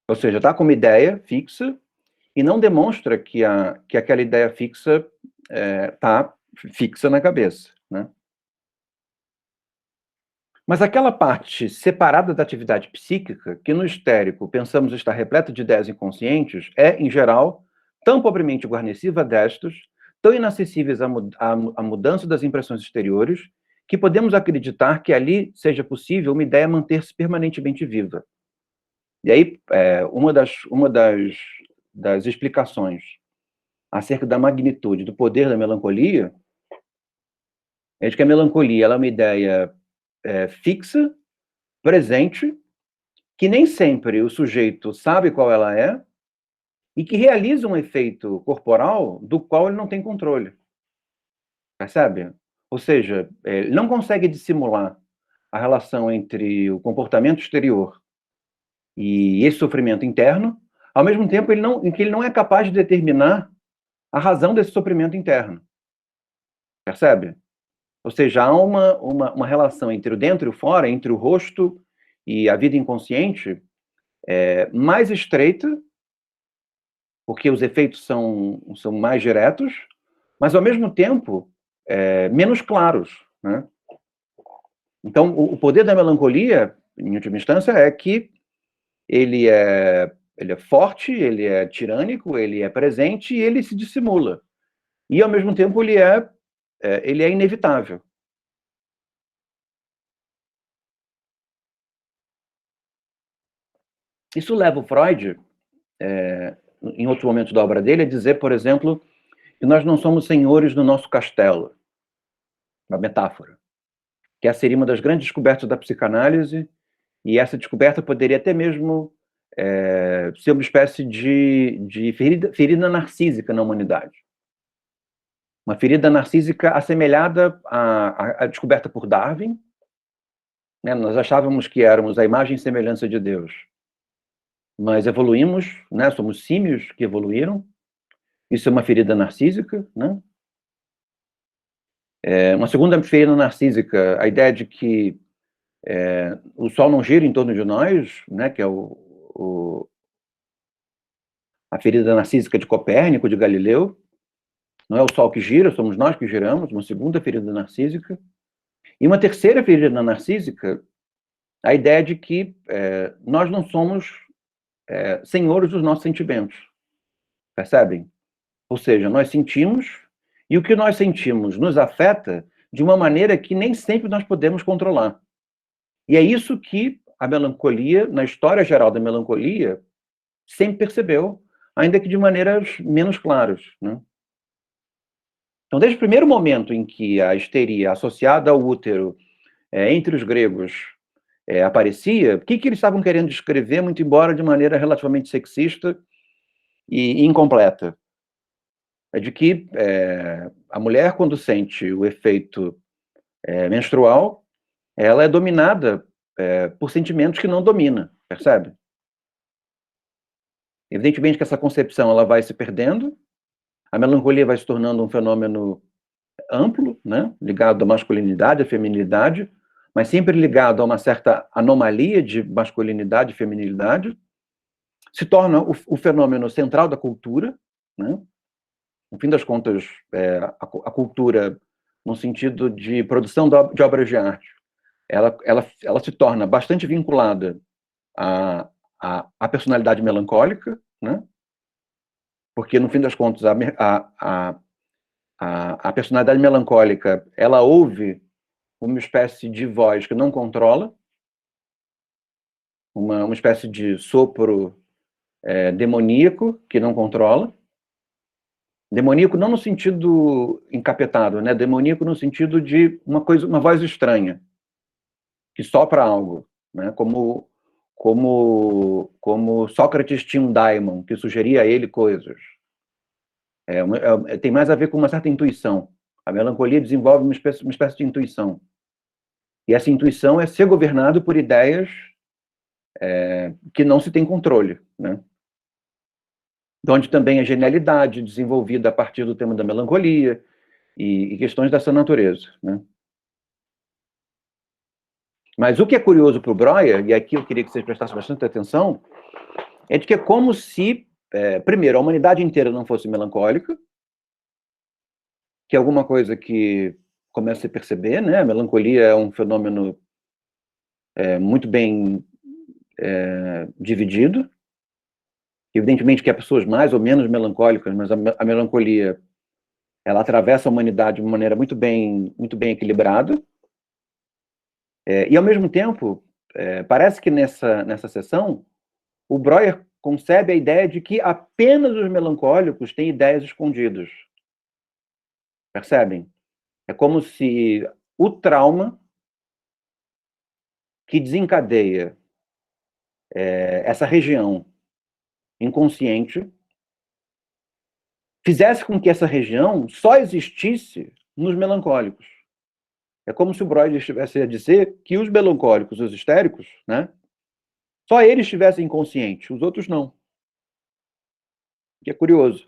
[SPEAKER 1] Ou seja, está com uma ideia fixa e não demonstra que aquela ideia fixa está fixa na cabeça, né? Mas aquela parte separada da atividade psíquica, que no histérico pensamos estar repleta de ideias inconscientes, em geral, tão pobremente guarnecida destas, tão inacessíveis à mudança das impressões exteriores, que podemos acreditar que ali seja possível uma ideia manter-se permanentemente viva. E aí, uma das explicações acerca da magnitude do poder da melancolia é de que a melancolia ela é uma ideia fixa, presente, que nem sempre o sujeito sabe qual ela é e que realiza um efeito corporal do qual ele não tem controle. Percebe? Ou seja, ele não consegue dissimular a relação entre o comportamento exterior e esse sofrimento interno, ao mesmo tempo em que ele não é capaz de determinar a razão desse sofrimento interno. Percebe? Ou seja, há uma relação entre o dentro e o fora, entre o rosto e a vida inconsciente, mais estreita, porque os efeitos são mais diretos, mas, ao mesmo tempo, menos claros, né? Então, o poder da melancolia, em última instância, é que ele é forte, ele é tirânico, ele é presente e ele se dissimula. E, ao mesmo tempo, ele é inevitável. Isso leva o Freud, em outro momento da obra dele, a dizer, por exemplo, que nós não somos senhores do nosso castelo. Uma metáfora. Que essa seria uma das grandes descobertas da psicanálise, e essa descoberta poderia até mesmo ser uma espécie de ferida narcísica na humanidade. Uma ferida narcísica assemelhada à descoberta por Darwin, né? Nós achávamos que éramos a imagem e semelhança de Deus, mas evoluímos, né? Somos símios que evoluíram. Isso é uma ferida narcísica, né? Uma segunda ferida narcísica, a ideia de que o Sol não gira em torno de nós, né? Que é a ferida narcísica de Copérnico, de Galileu. Não é o Sol que gira, somos nós que giramos. Uma segunda ferida narcísica. E uma terceira ferida narcísica, a ideia de que nós não somos senhores dos nossos sentimentos, percebem? Ou seja, nós sentimos, e o que nós sentimos nos afeta de uma maneira que nem sempre nós podemos controlar. E é isso que a melancolia, na história geral da melancolia, sempre percebeu, ainda que de maneiras menos claras, né? Então, desde o primeiro momento em que a histeria associada ao útero entre os gregos aparecia, o que eles estavam querendo descrever, muito embora de maneira relativamente sexista e incompleta? É de que a mulher, quando sente o efeito menstrual, ela é dominada por sentimentos que não domina, percebe? Evidentemente que essa concepção ela vai se perdendo, a melancolia vai se tornando um fenômeno amplo, né, ligado à masculinidade, à feminilidade, mas sempre ligado a uma certa anomalia de masculinidade e feminilidade, se torna o fenômeno central da cultura, né? No fim das contas, a cultura, no sentido de produção de obras de arte, ela se torna bastante vinculada à personalidade melancólica, né? Porque, no fim das contas, a personalidade melancólica, ela ouve uma espécie de voz que não controla, uma espécie de sopro demoníaco que não controla. Demoníaco não no sentido encapetado, né? Demoníaco no sentido de uma voz estranha, que sopra algo, né? Como Sócrates tinha um daimon, que sugeria a ele coisas. Tem mais a ver com uma certa intuição. A melancolia desenvolve uma espécie de intuição. E essa intuição é ser governado por ideias que não se tem controle, né? Onde também a genialidade desenvolvida a partir do tema da melancolia e questões dessa natureza, né? Mas o que é curioso para o Breuer, e aqui eu queria que vocês prestassem bastante atenção, é de que é como se, primeiro, a humanidade inteira não fosse melancólica, que é alguma coisa que começa a se perceber, né? A melancolia é um fenômeno muito bem dividido. Evidentemente que há pessoas mais ou menos melancólicas, mas a melancolia ela atravessa a humanidade de uma maneira muito bem equilibrada. E, ao mesmo tempo, parece que nessa sessão, o Breuer concebe a ideia de que apenas os melancólicos têm ideias escondidas. Percebem? É como se o trauma que desencadeia essa região inconsciente fizesse com que essa região só existisse nos melancólicos. É como se o Breuer estivesse a dizer que os melancólicos, os histéricos, né, só eles estivessem inconscientes, os outros não. Que é curioso.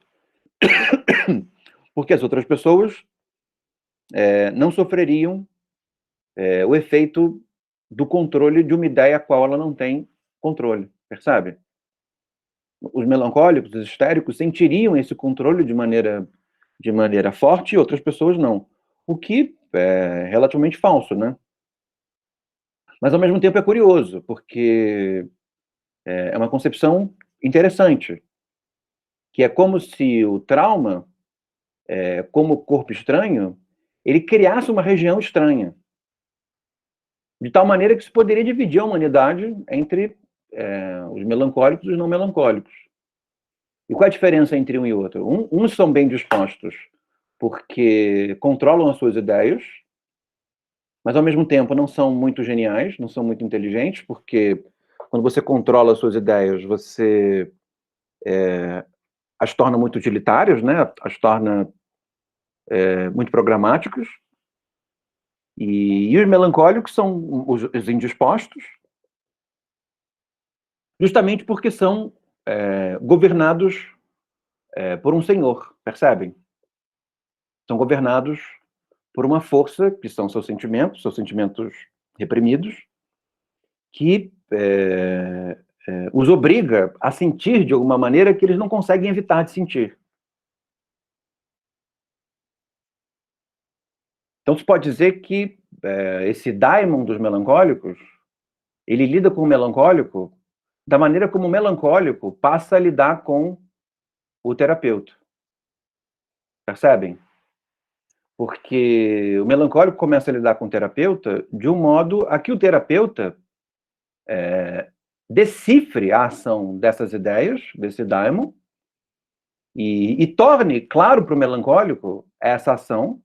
[SPEAKER 1] Porque as outras pessoas não sofreriam o efeito do controle de uma ideia a qual ela não tem controle, percebe? Os melancólicos, os histéricos, sentiriam esse controle de maneira forte e outras pessoas não. O que é relativamente falso, né? Mas, ao mesmo tempo, é curioso, porque é uma concepção interessante, que é como se o trauma, como corpo estranho, ele criasse uma região estranha, de tal maneira que se poderia dividir a humanidade entre os melancólicos e os não melancólicos. E qual é a diferença entre um e outro? Uns são bem dispostos porque controlam as suas ideias, mas ao mesmo tempo não são muito geniais, não são muito inteligentes, porque quando você controla as suas ideias, você as torna muito utilitárias, né? As torna muito programáticos. E os melancólicos são os indispostos, justamente porque são governados por um senhor, percebem? São governados por uma força, que são seus sentimentos reprimidos, que os obriga a sentir de alguma maneira que eles não conseguem evitar de sentir. Então, se pode dizer que esse daimon dos melancólicos, ele lida com o melancólico da maneira como o melancólico passa a lidar com o terapeuta. Percebem? Porque o melancólico começa a lidar com o terapeuta de um modo a que o terapeuta decifre a ação dessas ideias, desse daimon, e torne claro para o melancólico essa ação,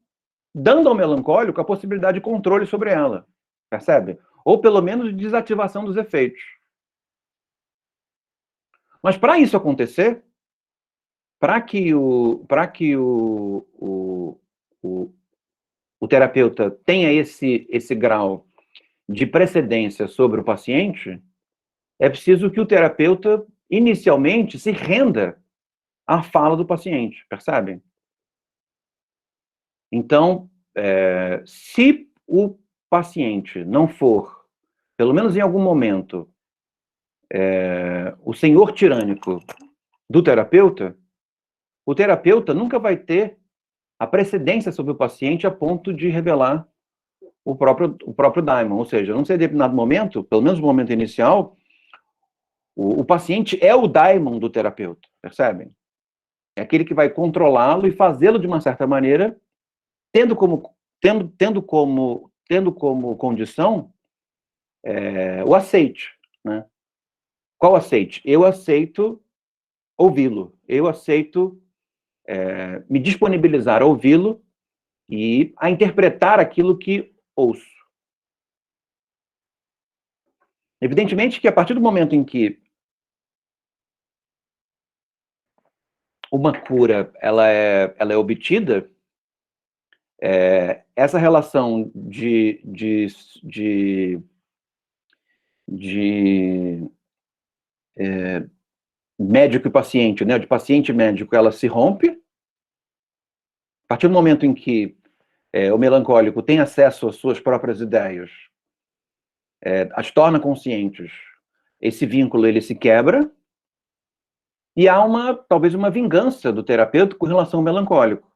[SPEAKER 1] dando ao melancólico a possibilidade de controle sobre ela. Percebe? Ou pelo menos de desativação dos efeitos. Mas para isso acontecer, para que o terapeuta tenha esse grau de precedência sobre o paciente, é preciso que o terapeuta, inicialmente, se renda à fala do paciente, percebem? Então, se o paciente não for, pelo menos em algum momento, o senhor tirânico do terapeuta, o terapeuta nunca vai ter a precedência sobre o paciente a ponto de revelar o próprio daimon. Ou seja, num determinado momento, pelo menos no momento inicial, o paciente é o daimon do terapeuta, percebem? É aquele que vai controlá-lo e fazê-lo de uma certa maneira, tendo como condição o aceite, né? Qual aceite? Eu aceito ouvi-lo, eu aceito me disponibilizar a ouvi-lo e a interpretar aquilo que ouço. Evidentemente que a partir do momento em que uma cura ela é obtida, essa relação de médico e paciente, né, de paciente e médico, ela se rompe. A partir do momento em que o melancólico tem acesso às suas próprias ideias, as torna conscientes, esse vínculo ele se quebra, e há talvez uma vingança do terapeuta com relação ao melancólico.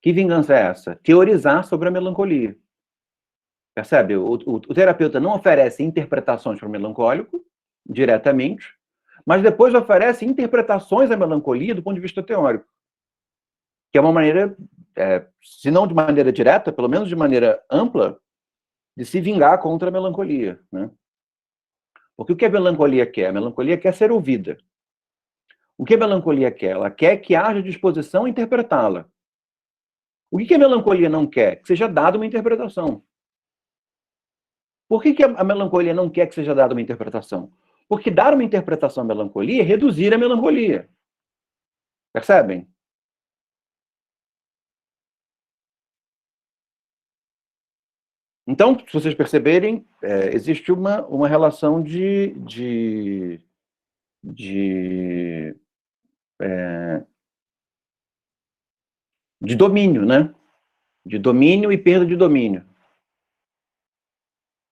[SPEAKER 1] Que vingança é essa? Teorizar sobre a melancolia. Percebe? O terapeuta não oferece interpretações para o melancólico, diretamente, mas depois oferece interpretações da melancolia do ponto de vista teórico. Que é uma maneira, se não de maneira direta, pelo menos de maneira ampla, de se vingar contra a melancolia, né? Porque o que a melancolia quer? A melancolia quer ser ouvida. O que a melancolia quer? Ela quer que haja disposição a interpretá-la. O que a melancolia não quer? Que seja dada uma interpretação. Por que a melancolia não quer que seja dada uma interpretação? Porque dar uma interpretação à melancolia é reduzir a melancolia. Percebem? Então, se vocês perceberem, existe uma relação de domínio, né? De domínio e perda de domínio.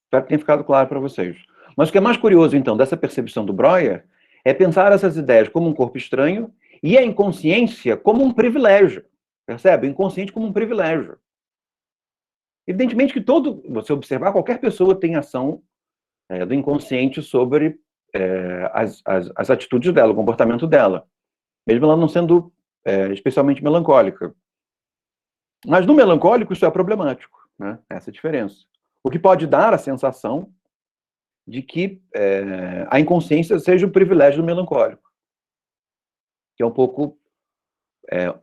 [SPEAKER 1] Espero que tenha ficado claro para vocês. Mas o que é mais curioso, então, dessa percepção do Breuer é pensar essas ideias como um corpo estranho e a inconsciência como um privilégio. Percebe? O inconsciente como um privilégio. Evidentemente que você observar, qualquer pessoa tem ação do inconsciente sobre as atitudes dela, o comportamento dela. Mesmo ela não sendo especialmente melancólica. Mas no melancólico isso é problemático, né? Essa é a diferença. O que pode dar a sensação de que a inconsciência seja o privilégio do melancólico. Que é um pouco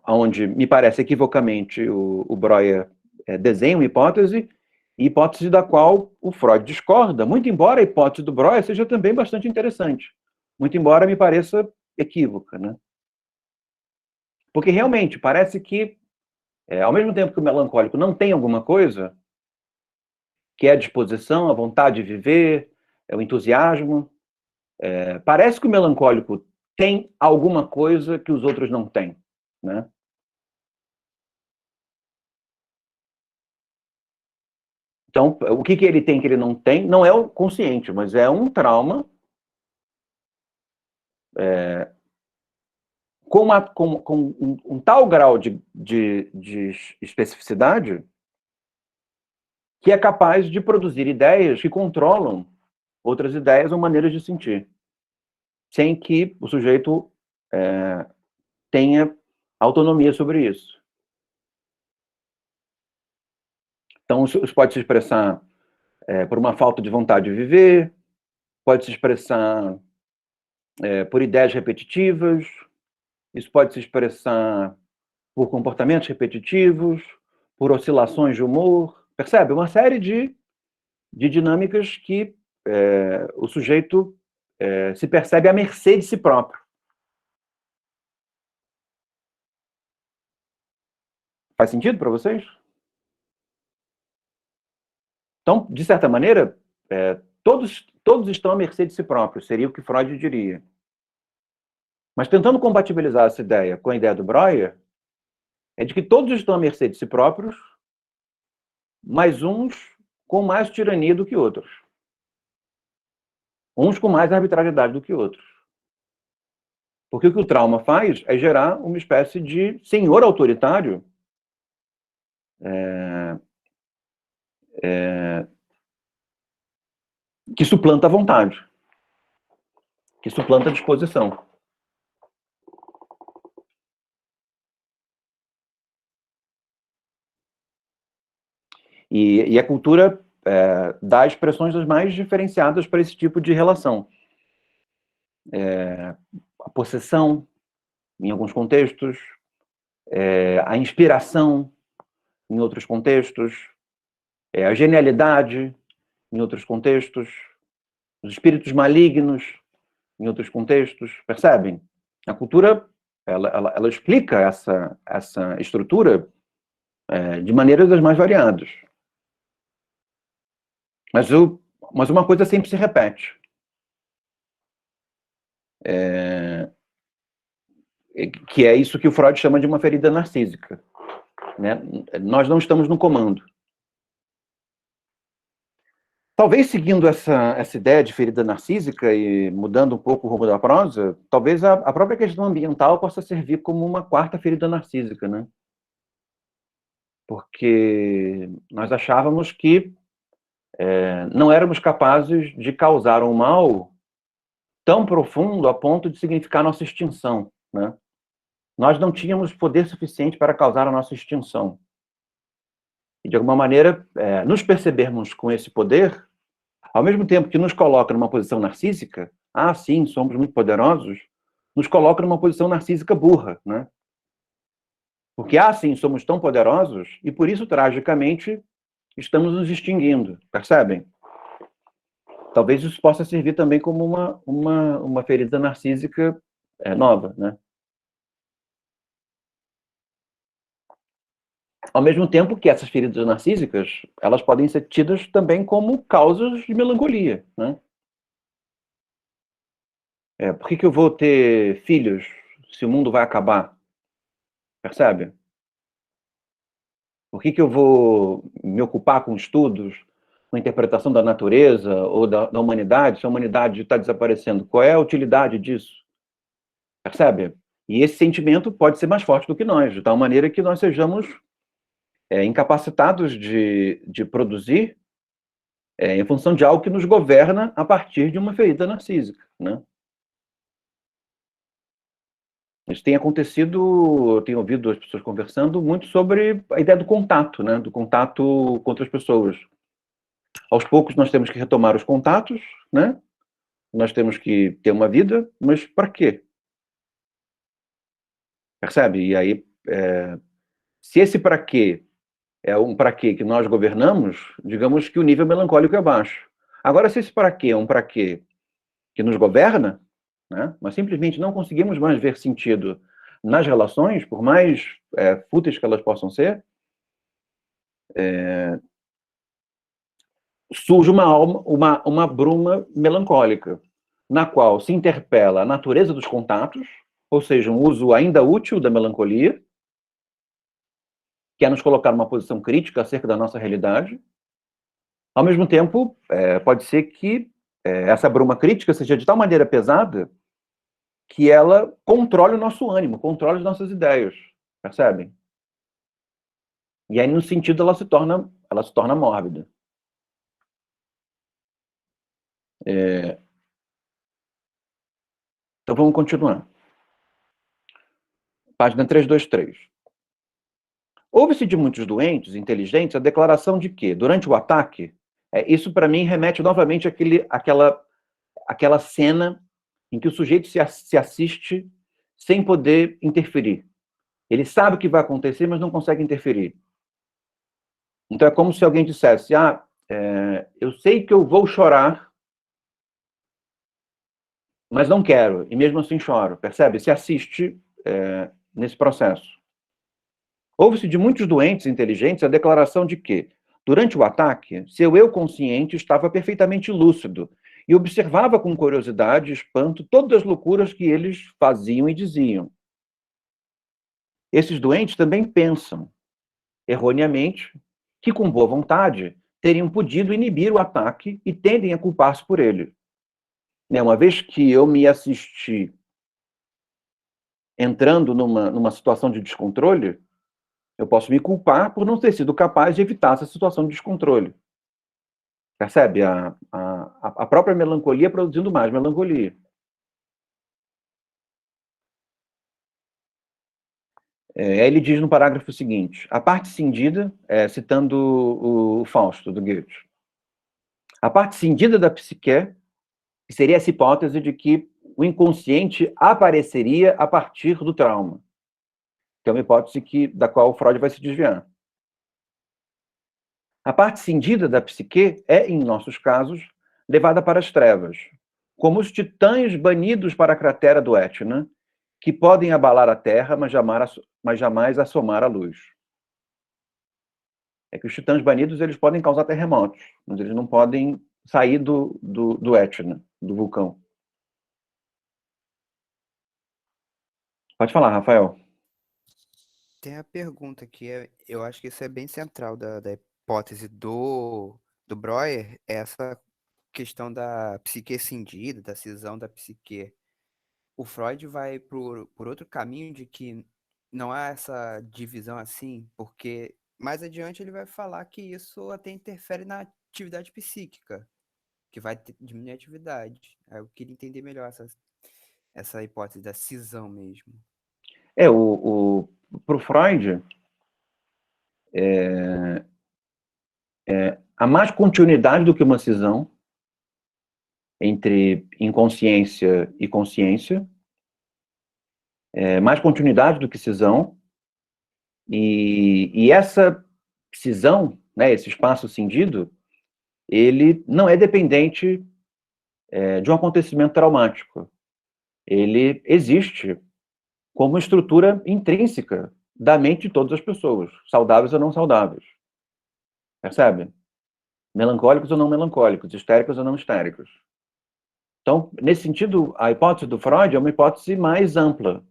[SPEAKER 1] onde, me parece equivocamente, o Breuer desenha uma hipótese da qual o Freud discorda, muito embora a hipótese do Breuer seja também bastante interessante. Muito embora me pareça equívoca, né? Porque realmente parece que, ao mesmo tempo que o melancólico não tem alguma coisa, que é a disposição, a vontade de viver, o entusiasmo, parece que o melancólico tem alguma coisa que os outros não têm, né? Então, o que ele tem que ele não tem, não é o consciente, mas é um trauma com um tal grau de especificidade que é capaz de produzir ideias que controlam outras ideias ou maneiras de sentir. sem que o sujeito tenha autonomia sobre isso. Então, isso pode se expressar por uma falta de vontade de viver, pode se expressar por ideias repetitivas, isso pode se expressar por comportamentos repetitivos, por oscilações de humor, percebe? Uma série de dinâmicas que o sujeito se percebe à mercê de si próprio. Faz sentido para vocês? Então, de certa maneira, todos estão à mercê de si próprios, seria o que Freud diria. Mas tentando compatibilizar essa ideia com a ideia do Breuer, é de que todos estão à mercê de si próprios, mas uns com mais tirania do que outros. Uns com mais arbitrariedade do que outros. Porque o que o trauma faz é gerar uma espécie de senhor autoritário que suplanta a vontade, que suplanta a disposição. E a cultura dá expressões das mais diferenciadas para esse tipo de relação. A possessão, em alguns contextos, a inspiração, em outros contextos, a genialidade, em outros contextos, os espíritos malignos, em outros contextos, percebem? A cultura, ela explica essa estrutura de maneiras das mais variadas. Mas uma coisa sempre se repete. Que é isso que o Freud chama de uma ferida narcísica. Né? Nós não estamos no comando. Talvez seguindo essa ideia de ferida narcísica e mudando um pouco o rumo da prosa, talvez a própria questão ambiental possa servir como uma quarta ferida narcísica, né? Porque nós achávamos que não éramos capazes de causar um mal tão profundo a ponto de significar nossa extinção, né? Nós não tínhamos poder suficiente para causar a nossa extinção. E, de alguma maneira, nos percebermos com esse poder, ao mesmo tempo que nos coloca numa posição narcísica, sim, somos muito poderosos, nos coloca numa posição narcísica burra, né? Porque, sim, somos tão poderosos e, por isso, tragicamente, estamos nos extinguindo, percebem? Talvez isso possa servir também como uma ferida narcísica nova, né? Ao mesmo tempo que essas feridas narcísicas, elas podem ser tidas também como causas de melancolia, né? Por que eu vou ter filhos se o mundo vai acabar? Percebe? Por que eu vou me ocupar com estudos, com interpretação da natureza ou da humanidade, se a humanidade está desaparecendo? Qual é a utilidade disso? Percebe? E esse sentimento pode ser mais forte do que nós, de tal maneira que nós sejamos incapacitados de produzir em função de algo que nos governa a partir de uma ferida narcísica, né? Isso tem acontecido, eu tenho ouvido as pessoas conversando muito sobre a ideia do contato, né? Do contato com outras pessoas. Aos poucos nós temos que retomar os contatos, né? Nós temos que ter uma vida, mas para quê? Percebe? E aí, se esse para quê é um para quê que nós governamos, digamos que o nível melancólico é baixo. Agora, se esse para quê é um para quê que nos governa, né? Nós simplesmente não conseguimos mais ver sentido nas relações, por mais fúteis que elas possam ser, surge uma bruma melancólica, na qual se interpela a natureza dos contatos, ou seja, um uso ainda útil da melancolia, que é nos colocar numa posição crítica acerca da nossa realidade. Ao mesmo tempo, pode ser que essa bruma crítica seja de tal maneira pesada que ela controle o nosso ânimo, controle as nossas ideias, percebem? E aí, no sentido, ela se torna mórbida. Então vamos continuar. Página 323. Houve-se de muitos doentes inteligentes a declaração de que, durante o ataque, isso para mim remete novamente àquela cena em que o sujeito se assiste sem poder interferir. Ele sabe o que vai acontecer, mas não consegue interferir. Então é como se alguém dissesse, eu sei que eu vou chorar, mas não quero, e mesmo assim choro, percebe? Se assiste nesse processo. Houve-se de muitos doentes inteligentes a declaração de que, durante o ataque, seu eu consciente estava perfeitamente lúcido e observava com curiosidade e espanto todas as loucuras que eles faziam e diziam. Esses doentes também pensam, erroneamente, que com boa vontade teriam podido inibir o ataque e tendem a culpar-se por ele. Uma vez que eu me assisti entrando numa situação de descontrole, eu posso me culpar por não ter sido capaz de evitar essa situação de descontrole. Percebe? A própria melancolia produzindo mais melancolia. Aí ele diz no parágrafo seguinte, a parte cindida, citando o Fausto, do Goethe, a parte cindida da psique seria essa hipótese de que o inconsciente apareceria a partir do trauma, que é uma hipótese da qual Freud vai se desviar. A parte cindida da psique é, em nossos casos, levada para as trevas, como os titãs banidos para a cratera do Etna, que podem abalar a terra, mas jamais assomar a luz. É que os titãs banidos eles podem causar terremotos, mas eles não podem sair do Etna, do vulcão. Pode falar, Rafael.
[SPEAKER 4] Tem a pergunta que eu acho que isso é bem central da hipótese do Breuer, essa questão da psique cindida, da cisão da psique. O Freud vai por outro caminho de que não há essa divisão assim, porque mais adiante ele vai falar que isso até interfere na atividade psíquica, que vai diminuir a atividade. Aí eu queria entender melhor essa hipótese da cisão mesmo.
[SPEAKER 1] Para o Freud, há mais continuidade do que uma cisão entre inconsciência e consciência, mais continuidade do que cisão, e essa cisão, esse espaço cindido, ele não é dependente de um acontecimento traumático. Ele existe como estrutura intrínseca da mente de todas as pessoas, saudáveis ou não saudáveis. Percebe? Melancólicos ou não melancólicos, histéricos ou não histéricos. Então, nesse sentido, a hipótese do Freud é uma hipótese mais ampla,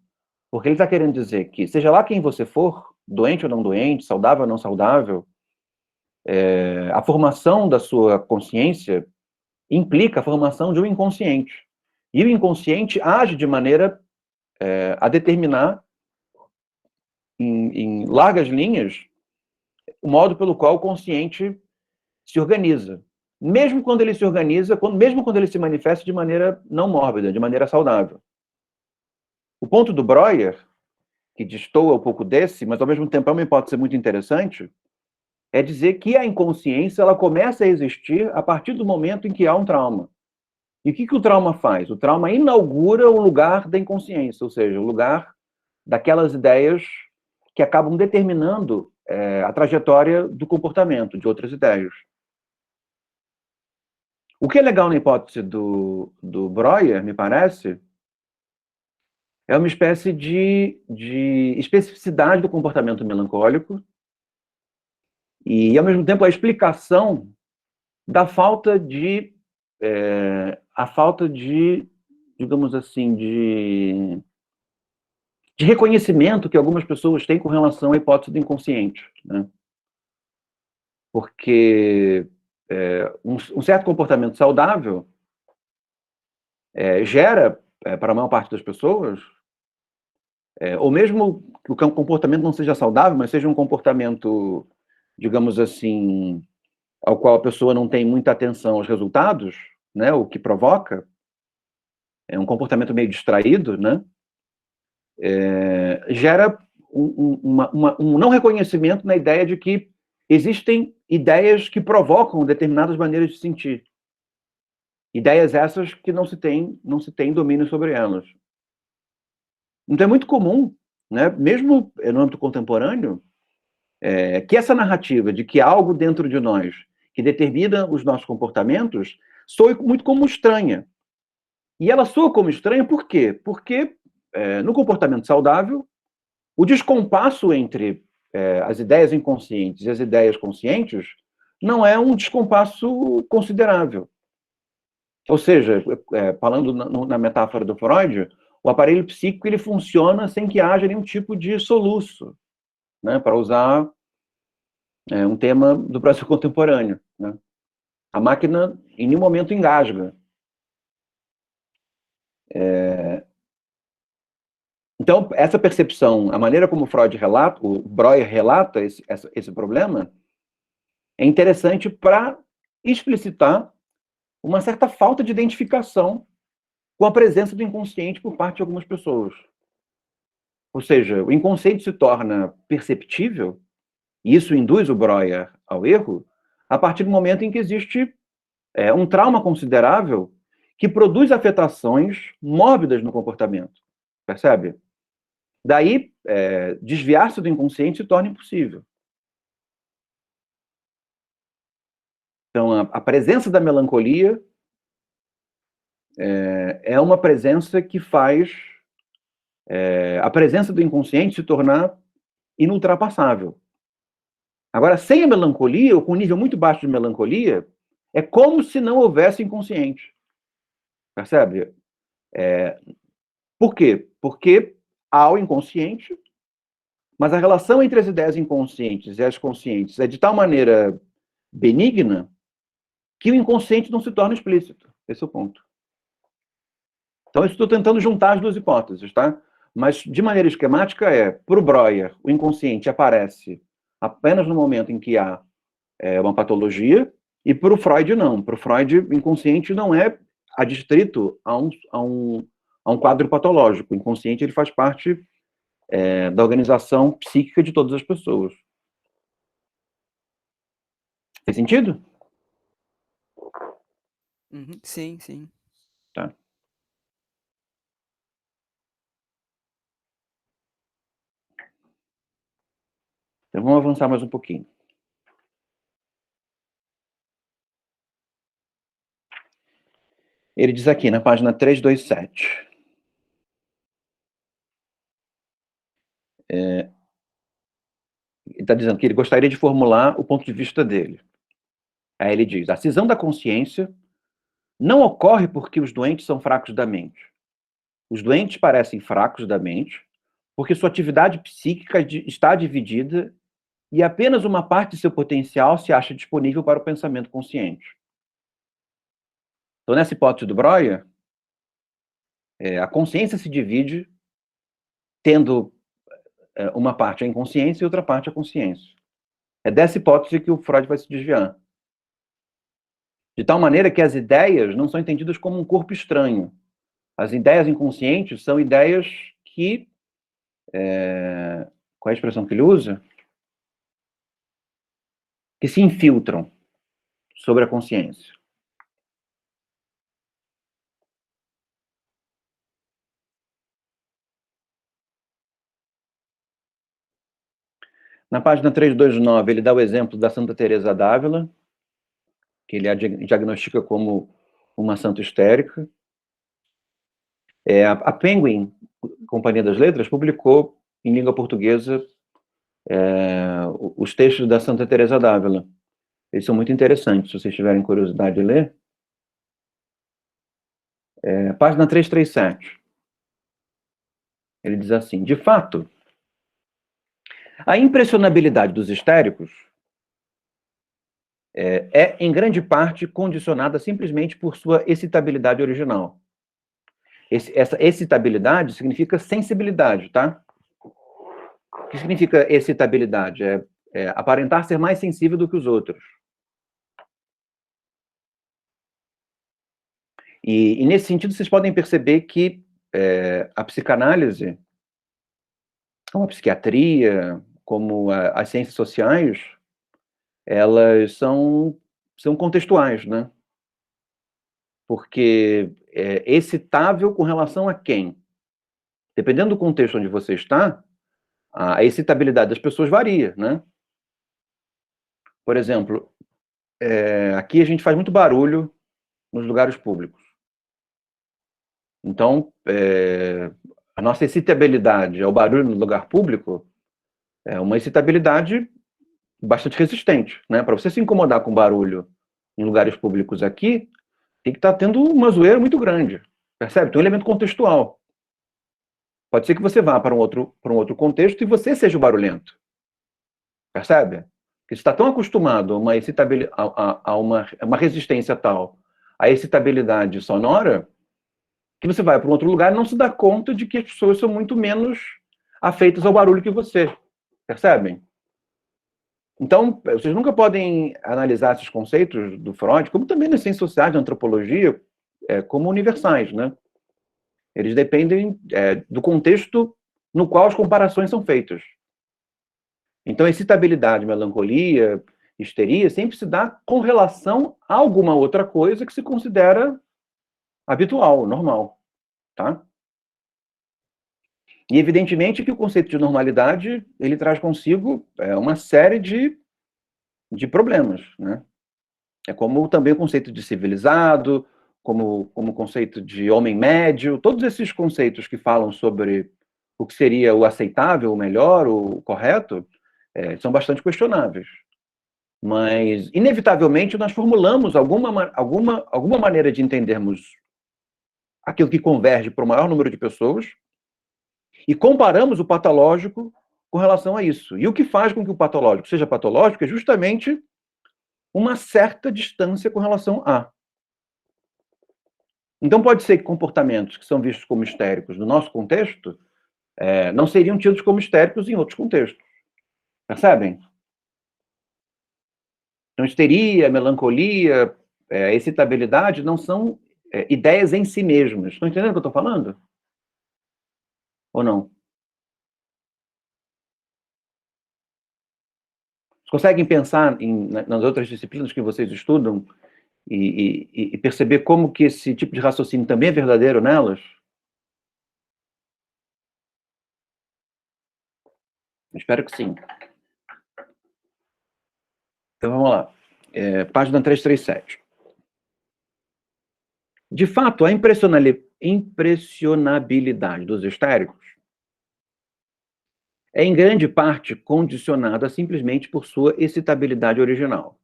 [SPEAKER 1] porque ele está querendo dizer que, seja lá quem você for, doente ou não doente, saudável ou não saudável, a formação da sua consciência implica a formação de um inconsciente. E o inconsciente age de maneira a determinar, em largas linhas, o modo pelo qual o consciente se organiza. Mesmo quando ele se organiza, mesmo quando ele se manifesta de maneira não mórbida, de maneira saudável. O ponto do Breuer, que destoa um pouco desse, mas ao mesmo tempo é uma hipótese muito interessante, é dizer que a inconsciência ela começa a existir a partir do momento em que há um trauma. E o que o trauma faz? O trauma inaugura o lugar da inconsciência, ou seja, o lugar daquelas ideias que acabam determinando a trajetória do comportamento de outras ideias. O que é legal na hipótese do Breuer, me parece, é uma espécie de especificidade do comportamento melancólico e, ao mesmo tempo, a explicação da falta de, digamos assim, de reconhecimento que algumas pessoas têm com relação à hipótese do inconsciente, né? Porque um certo comportamento saudável gera, para a maior parte das pessoas, ou mesmo que o comportamento não seja saudável, mas seja um comportamento, digamos assim, ao qual a pessoa não tem muita atenção aos resultados, né, o que provoca, um comportamento meio distraído, né? Gera um não reconhecimento na ideia de que existem ideias que provocam determinadas maneiras de sentir. Ideias essas que não se tem domínio sobre elas. Então é muito comum, né, mesmo no âmbito contemporâneo, que essa narrativa de que há algo dentro de nós que determina os nossos comportamentos soe muito como estranha. E ela soa como estranha por quê? Porque no comportamento saudável, o descompasso entre as ideias inconscientes e as ideias conscientes não é um descompasso considerável. Ou seja, falando na metáfora do Freud, o aparelho psíquico ele funciona sem que haja nenhum tipo de soluço, né, para usar um tema do Brasil contemporâneo. Né? A máquina, em nenhum momento, engasga. Então, essa percepção, a maneira como Freud relata, o Breuer relata esse problema, é interessante para explicitar uma certa falta de identificação com a presença do inconsciente por parte de algumas pessoas. Ou seja, o inconsciente se torna perceptível, e isso induz o Breuer ao erro, a partir do momento em que existe um trauma considerável que produz afetações mórbidas no comportamento. Percebe? Daí, desviar-se do inconsciente se torna impossível. Então, a presença da melancolia é uma presença que faz a presença do inconsciente se tornar inultrapassável. Agora, sem a melancolia, ou com um nível muito baixo de melancolia, é como se não houvesse inconsciente. Percebe? Por quê? Porque há o inconsciente, mas a relação entre as ideias inconscientes e as conscientes é de tal maneira benigna que o inconsciente não se torna explícito. Esse é o ponto. Então, eu estou tentando juntar as duas hipóteses, tá? Mas, de maneira esquemática, para o Breuer, o inconsciente aparece apenas no momento em que há uma patologia, e para o Freud, não. Para o Freud, o inconsciente não é adstrito a um quadro patológico. O inconsciente ele faz parte da organização psíquica de todas as pessoas. Fez sentido?
[SPEAKER 4] Uhum, sim, sim.
[SPEAKER 1] Tá. Então vamos avançar mais um pouquinho. Ele diz aqui na página 327. Ele está dizendo que ele gostaria de formular o ponto de vista dele. Aí ele diz: a cisão da consciência não ocorre porque os doentes são fracos da mente. Os doentes parecem fracos da mente porque sua atividade psíquica está dividida e apenas uma parte de seu potencial se acha disponível para o pensamento consciente. Então, nessa hipótese do Breuer, a consciência se divide tendo uma parte a inconsciência e outra parte a consciência. É dessa hipótese que o Freud vai se desviar. De tal maneira que as ideias não são entendidas como um corpo estranho. As ideias inconscientes são ideias que... qual é a expressão que ele usa? Que se infiltram sobre a consciência. Na página 329, ele dá o exemplo da Santa Teresa d'Ávila, que ele a diagnostica como uma santa histérica. A Penguin, Companhia das Letras, publicou em língua portuguesa os textos da Santa Teresa d'Ávila. Eles são muito interessantes, se vocês tiverem curiosidade de ler. Página 337. Ele diz assim: de fato, a impressionabilidade dos histéricos em grande parte, condicionada simplesmente por sua excitabilidade original. Essa excitabilidade significa sensibilidade, tá? O que significa excitabilidade? Aparentar ser mais sensível do que os outros. E nesse sentido, vocês podem perceber que a psicanálise, como a psiquiatria, como as ciências sociais, elas são contextuais, né? Porque é excitável com relação a quem? Dependendo do contexto onde você está, a excitabilidade das pessoas varia, né? Por exemplo, aqui a gente faz muito barulho nos lugares públicos. Então, a nossa excitabilidade ao barulho no lugar público é uma excitabilidade bastante resistente, né? Para você se incomodar com barulho em lugares públicos aqui, tem que estar tendo uma zoeira muito grande, percebe? Tem um elemento contextual. Pode ser que você vá para um outro contexto e você seja o barulhento, percebe? Porque você está tão acostumado a uma excitabilidade, a uma resistência tal, a excitabilidade sonora, que você vai para um outro lugar e não se dá conta de que as pessoas são muito menos afeitas ao barulho que você, percebem? Então, vocês nunca podem analisar esses conceitos do Freud, como também nas ciências sociais, da antropologia, como universais, né? Eles dependem do contexto no qual as comparações são feitas. Então, excitabilidade, melancolia, histeria, sempre se dá com relação a alguma outra coisa que se considera habitual, normal, tá? E, evidentemente, que o conceito de normalidade, ele traz consigo uma série de problemas, né? É como também o conceito de civilizado, como o conceito de homem médio, todos esses conceitos que falam sobre o que seria o aceitável, o melhor, o correto, são bastante questionáveis. Mas, inevitavelmente, nós formulamos alguma maneira de entendermos aquilo que converge para o maior número de pessoas e comparamos o patológico com relação a isso. E o que faz com que o patológico seja patológico é justamente uma certa distância com relação a. Então, pode ser que comportamentos que são vistos como histéricos no nosso contexto não seriam tidos como histéricos em outros contextos. Percebem? Então, histeria, melancolia, excitabilidade não são ideias em si mesmas. Estão entendendo o que eu estou falando? Ou não? Vocês conseguem pensar nas outras disciplinas que vocês estudam e perceber como que esse tipo de raciocínio também é verdadeiro nelas? Espero que sim. Então, vamos lá. Página 337. De fato, a impressionabilidade dos histéricos é, em grande parte, condicionada simplesmente por sua excitabilidade original.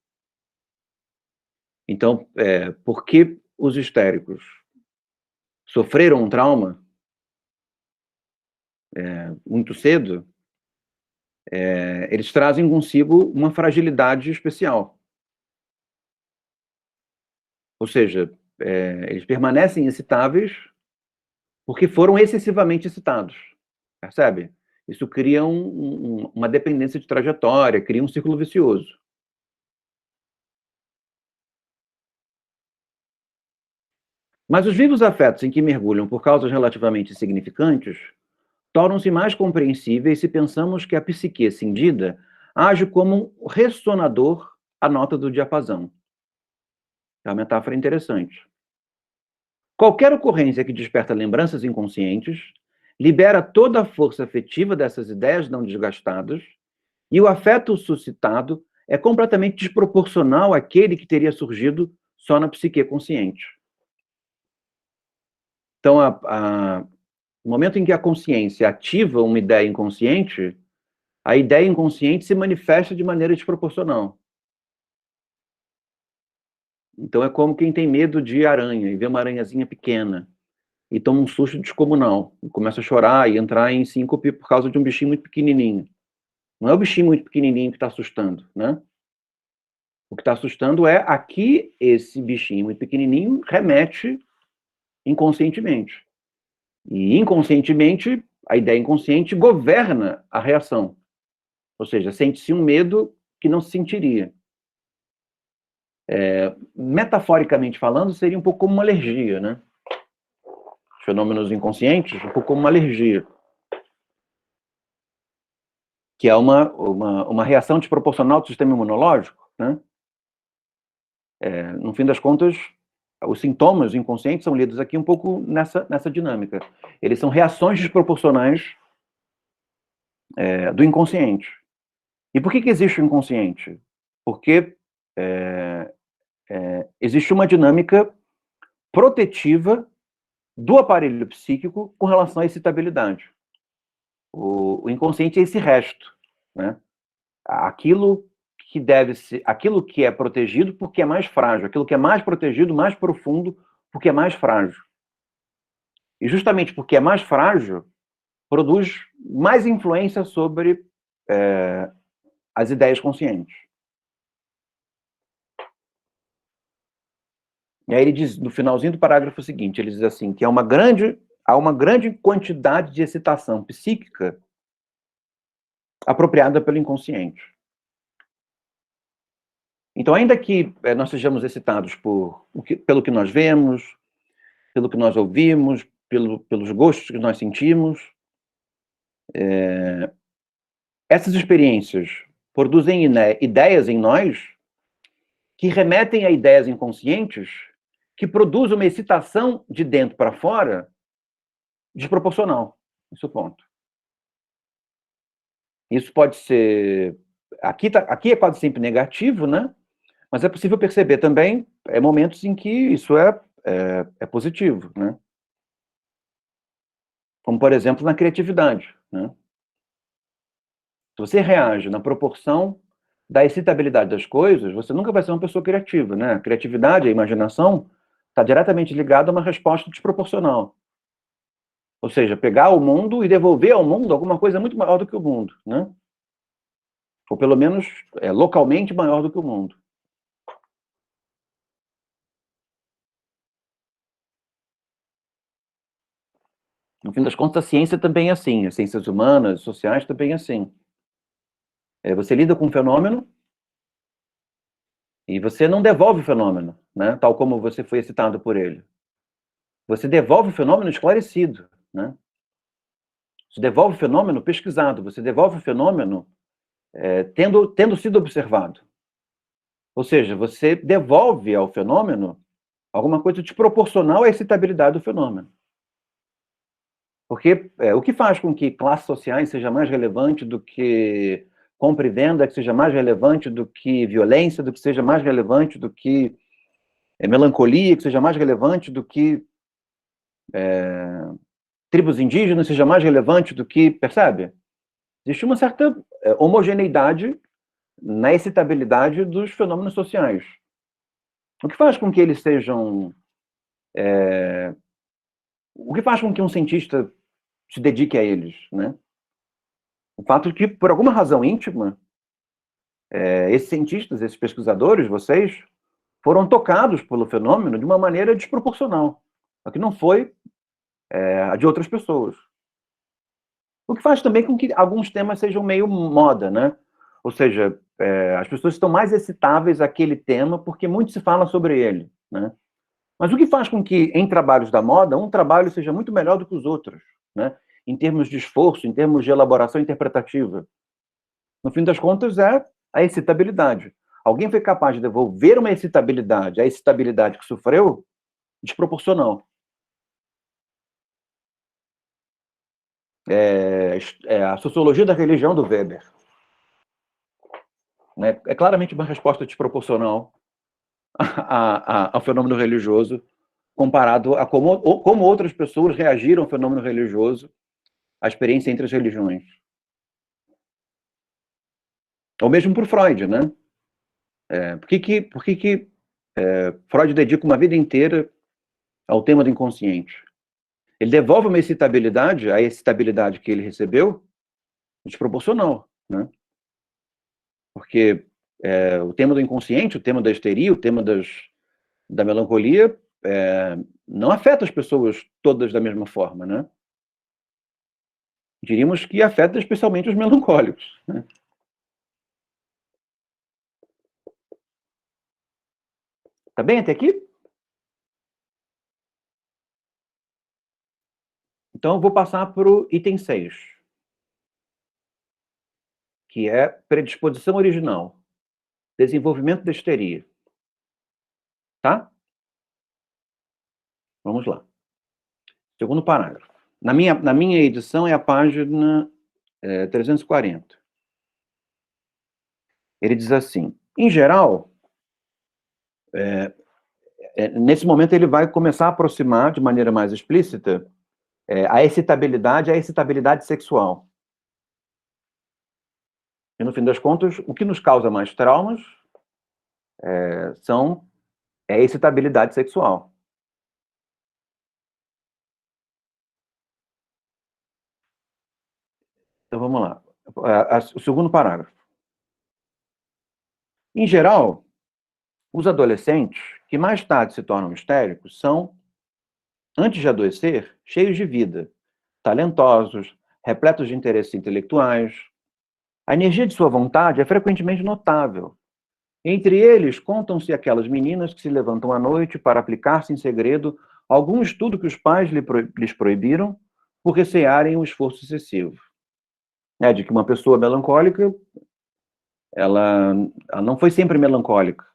[SPEAKER 1] Então, porque os histéricos sofreram um trauma muito cedo, eles trazem consigo uma fragilidade especial. Ou seja, eles permanecem excitáveis porque foram excessivamente excitados. Percebe? Isso cria uma dependência de trajetória, cria um círculo vicioso. Mas os vivos afetos em que mergulham por causas relativamente insignificantes tornam-se mais compreensíveis se pensamos que a psique cindida age como um ressonador à nota do diapasão. É uma metáfora interessante. Qualquer ocorrência que desperta lembranças inconscientes libera toda a força afetiva dessas ideias não desgastadas e o afeto suscitado é completamente desproporcional àquele que teria surgido só na psique consciente. Então, no momento em que a consciência ativa uma ideia inconsciente, a ideia inconsciente se manifesta de maneira desproporcional. Então, é como quem tem medo de aranha e vê uma aranhazinha pequena e toma um susto descomunal, e começa a chorar e entrar em síncope por causa de um bichinho muito pequenininho. Não é o bichinho muito pequenininho que está assustando, né? O que está assustando é a que esse bichinho muito pequenininho remete inconscientemente. E inconscientemente, a ideia inconsciente governa a reação. Ou seja, sente-se um medo que não se sentiria. Metaforicamente falando, seria um pouco como uma alergia, né? Os fenômenos inconscientes, um pouco como uma alergia. Que é uma reação desproporcional do sistema imunológico, né? No fim das contas, os sintomas inconscientes são lidos aqui um pouco nessa dinâmica. Eles são reações desproporcionais do inconsciente. E por que existe o inconsciente? Porque existe uma dinâmica protetiva do aparelho psíquico com relação à excitabilidade. O inconsciente é esse resto, né? Aquilo que é protegido porque é mais frágil, aquilo que é mais protegido, mais profundo, porque é mais frágil. E justamente porque é mais frágil, produz mais influência sobre as ideias conscientes. E aí ele diz, no finalzinho do parágrafo seguinte, ele diz assim, que há uma grande quantidade de excitação psíquica apropriada pelo inconsciente. Então, ainda que nós sejamos excitados pelo que nós vemos, pelo que nós ouvimos, pelos gostos que nós sentimos, essas experiências produzem ideias em nós que remetem a ideias inconscientes que produzem uma excitação de dentro para fora desproporcional. Esse é o ponto. Isso pode ser... Aqui é quase sempre negativo, né? Mas é possível perceber também momentos em que isso é positivo, né? Como, por exemplo, na criatividade, né? Se você reage na proporção da excitabilidade das coisas, você nunca vai ser uma pessoa criativa, né? A criatividade, a imaginação, está diretamente ligada a uma resposta desproporcional. Ou seja, pegar o mundo e devolver ao mundo alguma coisa muito maior do que o mundo, né? Ou pelo menos localmente maior do que o mundo. No fim das contas, a ciência também é assim, as ciências humanas, sociais também é assim. Você lida com um fenômeno e você não devolve o fenômeno, né? Tal como você foi excitado por ele. Você devolve o fenômeno esclarecido, né? Você devolve o fenômeno pesquisado, você devolve o fenômeno tendo sido observado. Ou seja, você devolve ao fenômeno alguma coisa desproporcional à excitabilidade do fenômeno. Porque o que faz com que classes sociais seja mais relevante do que compra e venda, que seja mais relevante do que violência, do que seja mais relevante do que melancolia, que seja mais relevante do que tribos indígenas, seja mais relevante do que... Percebe? Existe uma certa homogeneidade na excitabilidade dos fenômenos sociais. O que faz com que eles sejam... O que faz com que um cientista se dedique a eles, né? O fato de que, por alguma razão íntima, esses cientistas, esses pesquisadores, vocês, foram tocados pelo fenômeno de uma maneira desproporcional, a que não foi a de outras pessoas. O que faz também com que alguns temas sejam meio moda, né? Ou seja, as pessoas estão mais excitáveis àquele tema porque muito se fala sobre ele, né? Mas o que faz com que, em trabalhos da moda, um trabalho seja muito melhor do que os outros, né? Em termos de esforço, em termos de elaboração interpretativa? No fim das contas, é a excitabilidade. Alguém foi capaz de devolver uma excitabilidade, a excitabilidade que sofreu, desproporcional. A sociologia da religião do Weber. Né? É claramente uma resposta desproporcional ao fenômeno religioso, comparado a como outras pessoas reagiram ao fenômeno religioso, à experiência entre as religiões. Ou mesmo por Freud, né? Por que Freud dedica uma vida inteira ao tema do inconsciente? Ele devolve uma excitabilidade, a excitabilidade que ele recebeu, desproporcional, né? Porque o tema do inconsciente, o tema da histeria, o tema da melancolia, não afeta as pessoas todas da mesma forma, né? Diríamos que afeta especialmente os melancólicos, né? Tá bem até aqui? Então, eu vou passar para o item 6, que é predisposição original, desenvolvimento da histeria. Tá? Vamos lá. Segundo parágrafo. Na minha edição é a página 340. Ele diz assim, em geral, nesse momento ele vai começar a aproximar de maneira mais explícita a excitabilidade sexual. E, no fim das contas, o que nos causa mais traumas é a excitabilidade sexual. Então, vamos lá. O segundo parágrafo. Em geral, os adolescentes que mais tarde se tornam histéricos são, antes de adoecer, cheios de vida, talentosos, repletos de interesses intelectuais. A energia de sua vontade é frequentemente notável. Entre eles, contam-se aquelas meninas que se levantam à noite para aplicar-se em segredo algum estudo que os pais lhes proibiram por recearem o esforço excessivo. De que uma pessoa melancólica, ela não foi sempre melancólica.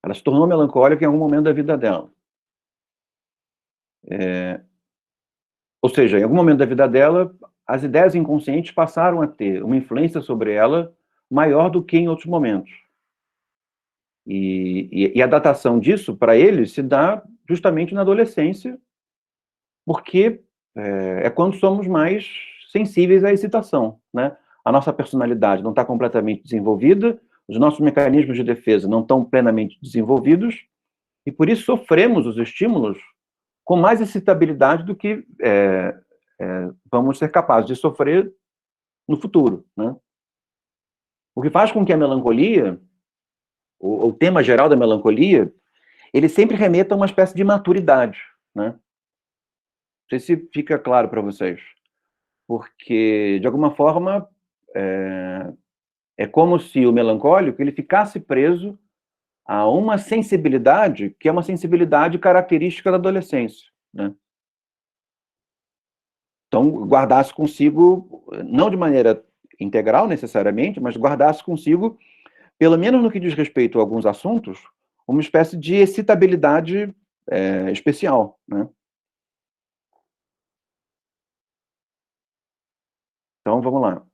[SPEAKER 1] Ela se tornou melancólica em algum momento da vida dela. Ou seja, em algum momento da vida dela, as ideias inconscientes passaram a ter uma influência sobre ela maior do que em outros momentos. E a datação disso, para eles, se dá justamente na adolescência, porque é quando somos mais sensíveis à excitação, né? A nossa personalidade não está completamente desenvolvida, os nossos mecanismos de defesa não estão plenamente desenvolvidos, e por isso sofremos os estímulos com mais excitabilidade do que vamos ser capazes de sofrer no futuro, né? O que faz com que a melancolia, o tema geral da melancolia, ele sempre remeta a uma espécie de maturidade, né? Não sei se fica claro para vocês. Porque, de alguma forma, é como se o melancólico ele ficasse preso a uma sensibilidade que é uma sensibilidade característica da adolescência, né? Então, guardasse consigo, não de maneira integral necessariamente, mas guardasse consigo, pelo menos no que diz respeito a alguns assuntos, uma espécie de excitabilidade especial, né? Então, vamos lá.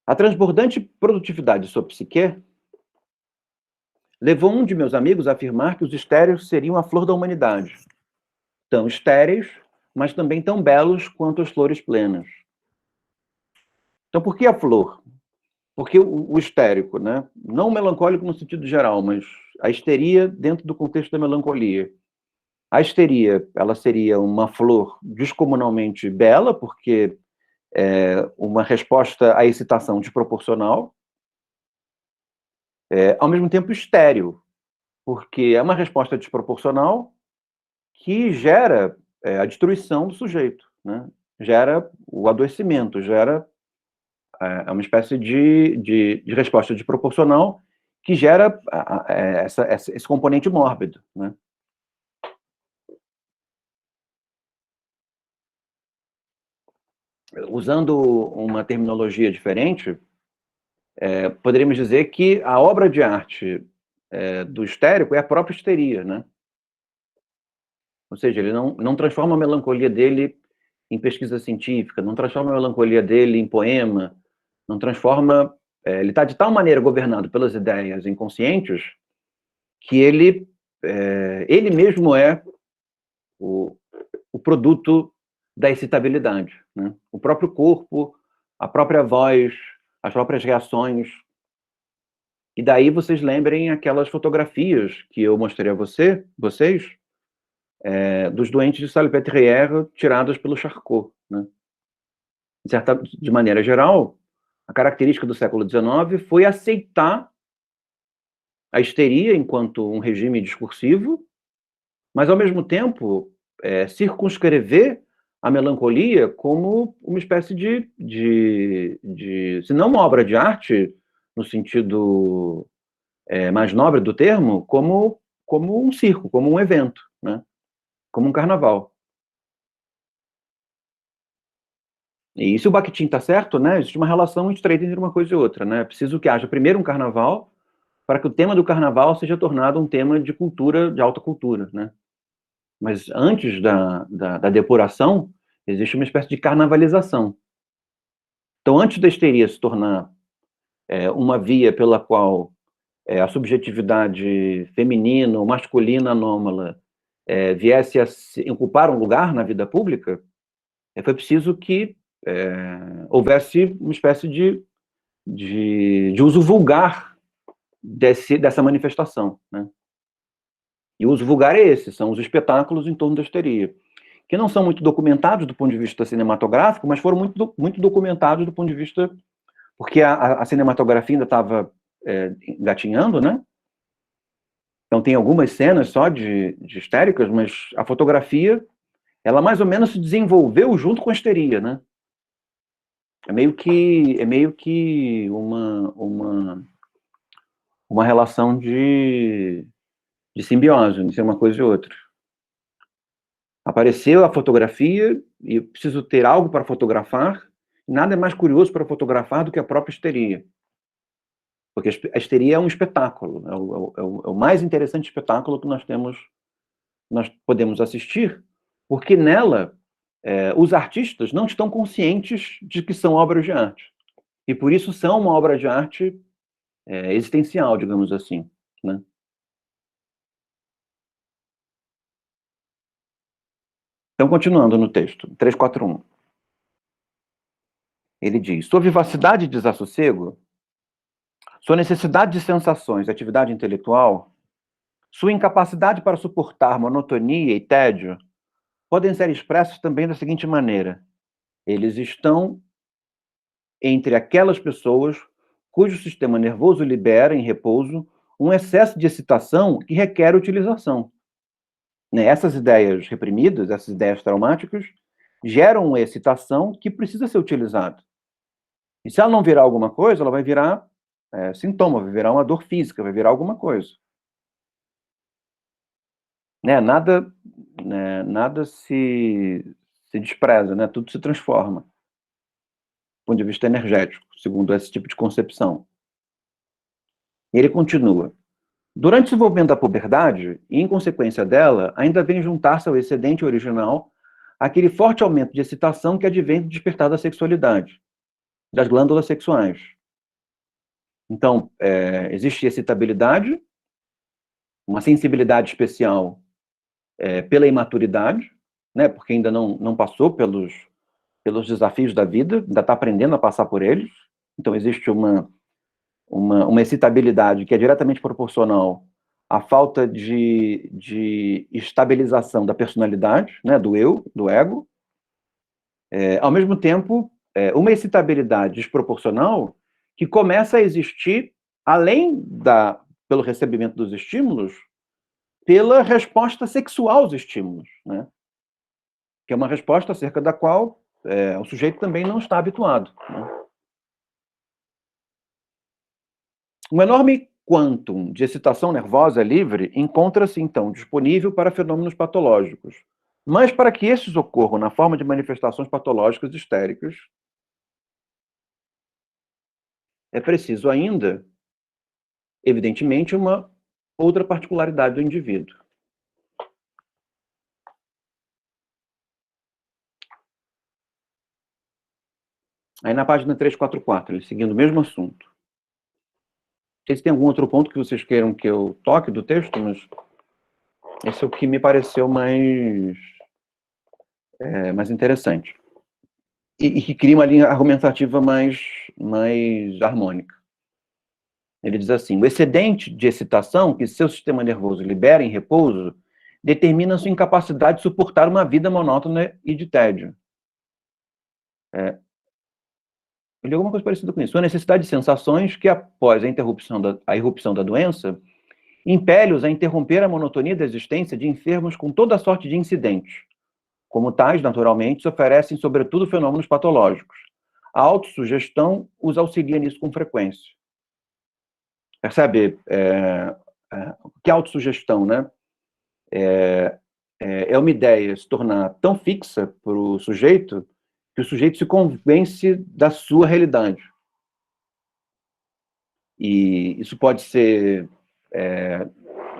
[SPEAKER 1] A transbordante produtividade de sua psique levou um de meus amigos a afirmar que os estéreos seriam a flor da humanidade. Tão estéreis, mas também tão belos quanto as flores plenas. Então, por que a flor? Porque o histérico, né? Não o melancólico no sentido geral, mas a histeria dentro do contexto da melancolia. A histeria, ela seria uma flor descomunalmente bela, porque é uma resposta à excitação desproporcional, ao mesmo tempo estéril, porque é uma resposta desproporcional que gera a destruição do sujeito, né? Gera o adoecimento, gera uma espécie de resposta desproporcional que gera esse componente mórbido, né? Usando uma terminologia diferente, poderíamos dizer que a obra de arte do histérico é a própria histeria, né? Ou seja, ele não transforma a melancolia dele em pesquisa científica, não transforma a melancolia dele em poema, não transforma... ele está de tal maneira governado pelas ideias inconscientes que ele mesmo é o produto da excitabilidade, né? O próprio corpo, a própria voz, as próprias reações. E daí vocês lembrem aquelas fotografias que eu mostrei a vocês, dos doentes de Salpêtrière tiradas pelo Charcot, né? De maneira geral, a característica do século XIX foi aceitar a histeria enquanto um regime discursivo, mas, ao mesmo tempo, circunscrever a melancolia como uma espécie se não uma obra de arte, no sentido mais nobre do termo, como um circo, como um evento, né? Como um carnaval. E se o Bakhtin está certo, né, existe uma relação estreita entre uma coisa e outra, né? É preciso que haja primeiro um carnaval para que o tema do carnaval seja tornado um tema de cultura, de alta cultura, né? Mas antes da depuração, existe uma espécie de carnavalização. Então, antes da histeria se tornar uma via pela qual a subjetividade feminina ou masculina anômala viesse a ocupar um lugar na vida pública, foi preciso que houvesse uma espécie de uso vulgar dessa manifestação, né? E o uso vulgar é esse, são os espetáculos em torno da histeria, que não são muito documentados do ponto de vista cinematográfico, mas foram muito documentados do ponto de vista... Porque a cinematografia ainda estava engatinhando, né? Então tem algumas cenas só de histéricas, mas a fotografia, ela mais ou menos se desenvolveu junto com a histeria, né? É meio que uma relação de simbiose, de ser uma coisa e outra. Apareceu a fotografia e eu preciso ter algo para fotografar. Nada é mais curioso para fotografar do que a própria histeria. Porque a histeria é um espetáculo, é o mais interessante espetáculo que nós podemos assistir, porque nela os artistas não estão conscientes de que são obras de arte. E por isso são uma obra de arte existencial, digamos assim, né? Então, continuando no texto, 341. Ele diz: sua vivacidade e desassossego, sua necessidade de sensações e atividade intelectual, sua incapacidade para suportar monotonia e tédio, podem ser expressos também da seguinte maneira: eles estão entre aquelas pessoas cujo sistema nervoso libera, em repouso, um excesso de excitação que requer utilização. Essas ideias reprimidas, essas ideias traumáticas, geram uma excitação que precisa ser utilizada. E se ela não virar alguma coisa, ela vai virar sintoma, vai virar uma dor física, vai virar alguma coisa. Nada se despreza, né? Tudo se transforma. Do ponto de vista energético, segundo esse tipo de concepção. E ele continua: durante o desenvolvimento da puberdade, e em consequência dela, ainda vem juntar-se ao excedente original aquele forte aumento de excitação que advém do despertar da sexualidade, das glândulas sexuais. Então, existe excitabilidade, uma sensibilidade especial pela imaturidade, né, porque ainda não passou pelos desafios da vida, ainda está aprendendo a passar por eles. Então, existe uma excitabilidade que é diretamente proporcional à falta de estabilização da personalidade, né, do eu, do ego. Ao mesmo tempo, uma excitabilidade desproporcional que começa a existir, além pelo recebimento dos estímulos, pela resposta sexual aos estímulos, né? Que é uma resposta acerca da qual o sujeito também não está habituado, né? Um enorme quantum de excitação nervosa livre encontra-se, então, disponível para fenômenos patológicos. Mas para que esses ocorram na forma de manifestações patológicas histéricas, é preciso ainda, evidentemente, uma outra particularidade do indivíduo. Aí na página 344, ele seguindo o mesmo assunto. Não sei se tem algum outro ponto que vocês queiram que eu toque do texto, mas esse é o que me pareceu mais interessante. E que cria uma linha argumentativa mais harmônica. Ele diz assim: o excedente de excitação que seu sistema nervoso libera em repouso determina sua incapacidade de suportar uma vida monótona e de tédio. Eu li alguma coisa parecida com isso. Sua necessidade de sensações que, após a irrupção da doença, impele-os a interromper a monotonia da existência de enfermos com toda a sorte de incidentes. Como tais, naturalmente, se oferecem, sobretudo, fenômenos patológicos. A autossugestão os auxilia nisso com frequência. Percebe? Que autossugestão, né? É uma ideia se tornar tão fixa para o sujeito que o sujeito se convence da sua realidade. E isso pode ser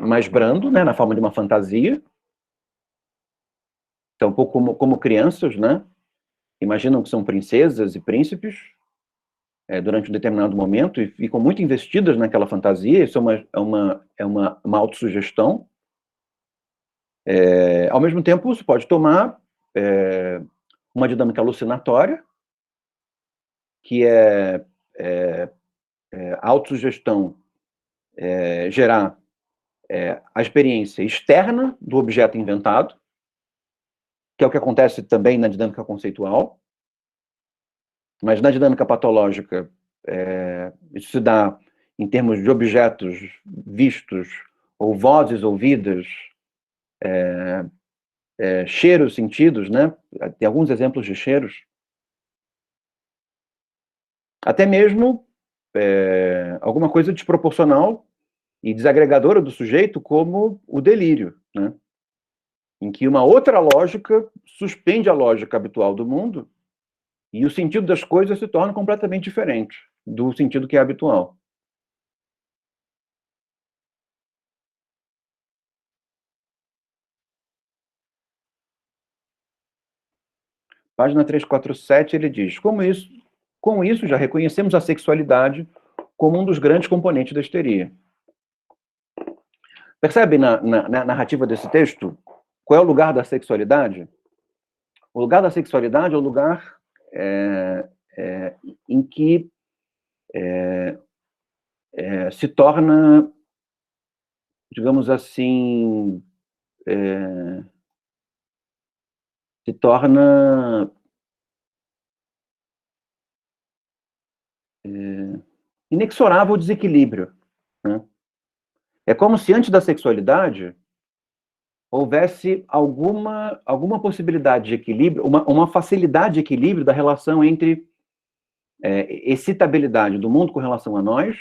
[SPEAKER 1] mais brando, né, na forma de uma fantasia. Então, um pouco como crianças, né? Imaginam que são princesas e príncipes durante um determinado momento e ficam muito investidas naquela fantasia. Isso é uma autossugestão. Ao mesmo tempo, você pode tomar uma dinâmica alucinatória, que é a autossugestão gerar a experiência externa do objeto inventado, que é o que acontece também na dinâmica conceitual. Mas na dinâmica patológica, isso se dá em termos de objetos vistos, ou vozes ouvidas, cheiros sentidos, né? Tem alguns exemplos de cheiros. Até mesmo alguma coisa desproporcional e desagregadora do sujeito, como o delírio, né? Em que uma outra lógica suspende a lógica habitual do mundo e o sentido das coisas se torna completamente diferente do sentido que é habitual. Página 347, ele diz: com isso já reconhecemos a sexualidade como um dos grandes componentes da histeria. Percebe na narrativa desse texto qual é o lugar da sexualidade? O lugar da sexualidade é o lugar em que se torna, digamos assim, se torna inexorável o desequilíbrio, né? É como se antes da sexualidade houvesse alguma possibilidade de equilíbrio, uma facilidade de equilíbrio da relação entre excitabilidade do mundo com relação a nós,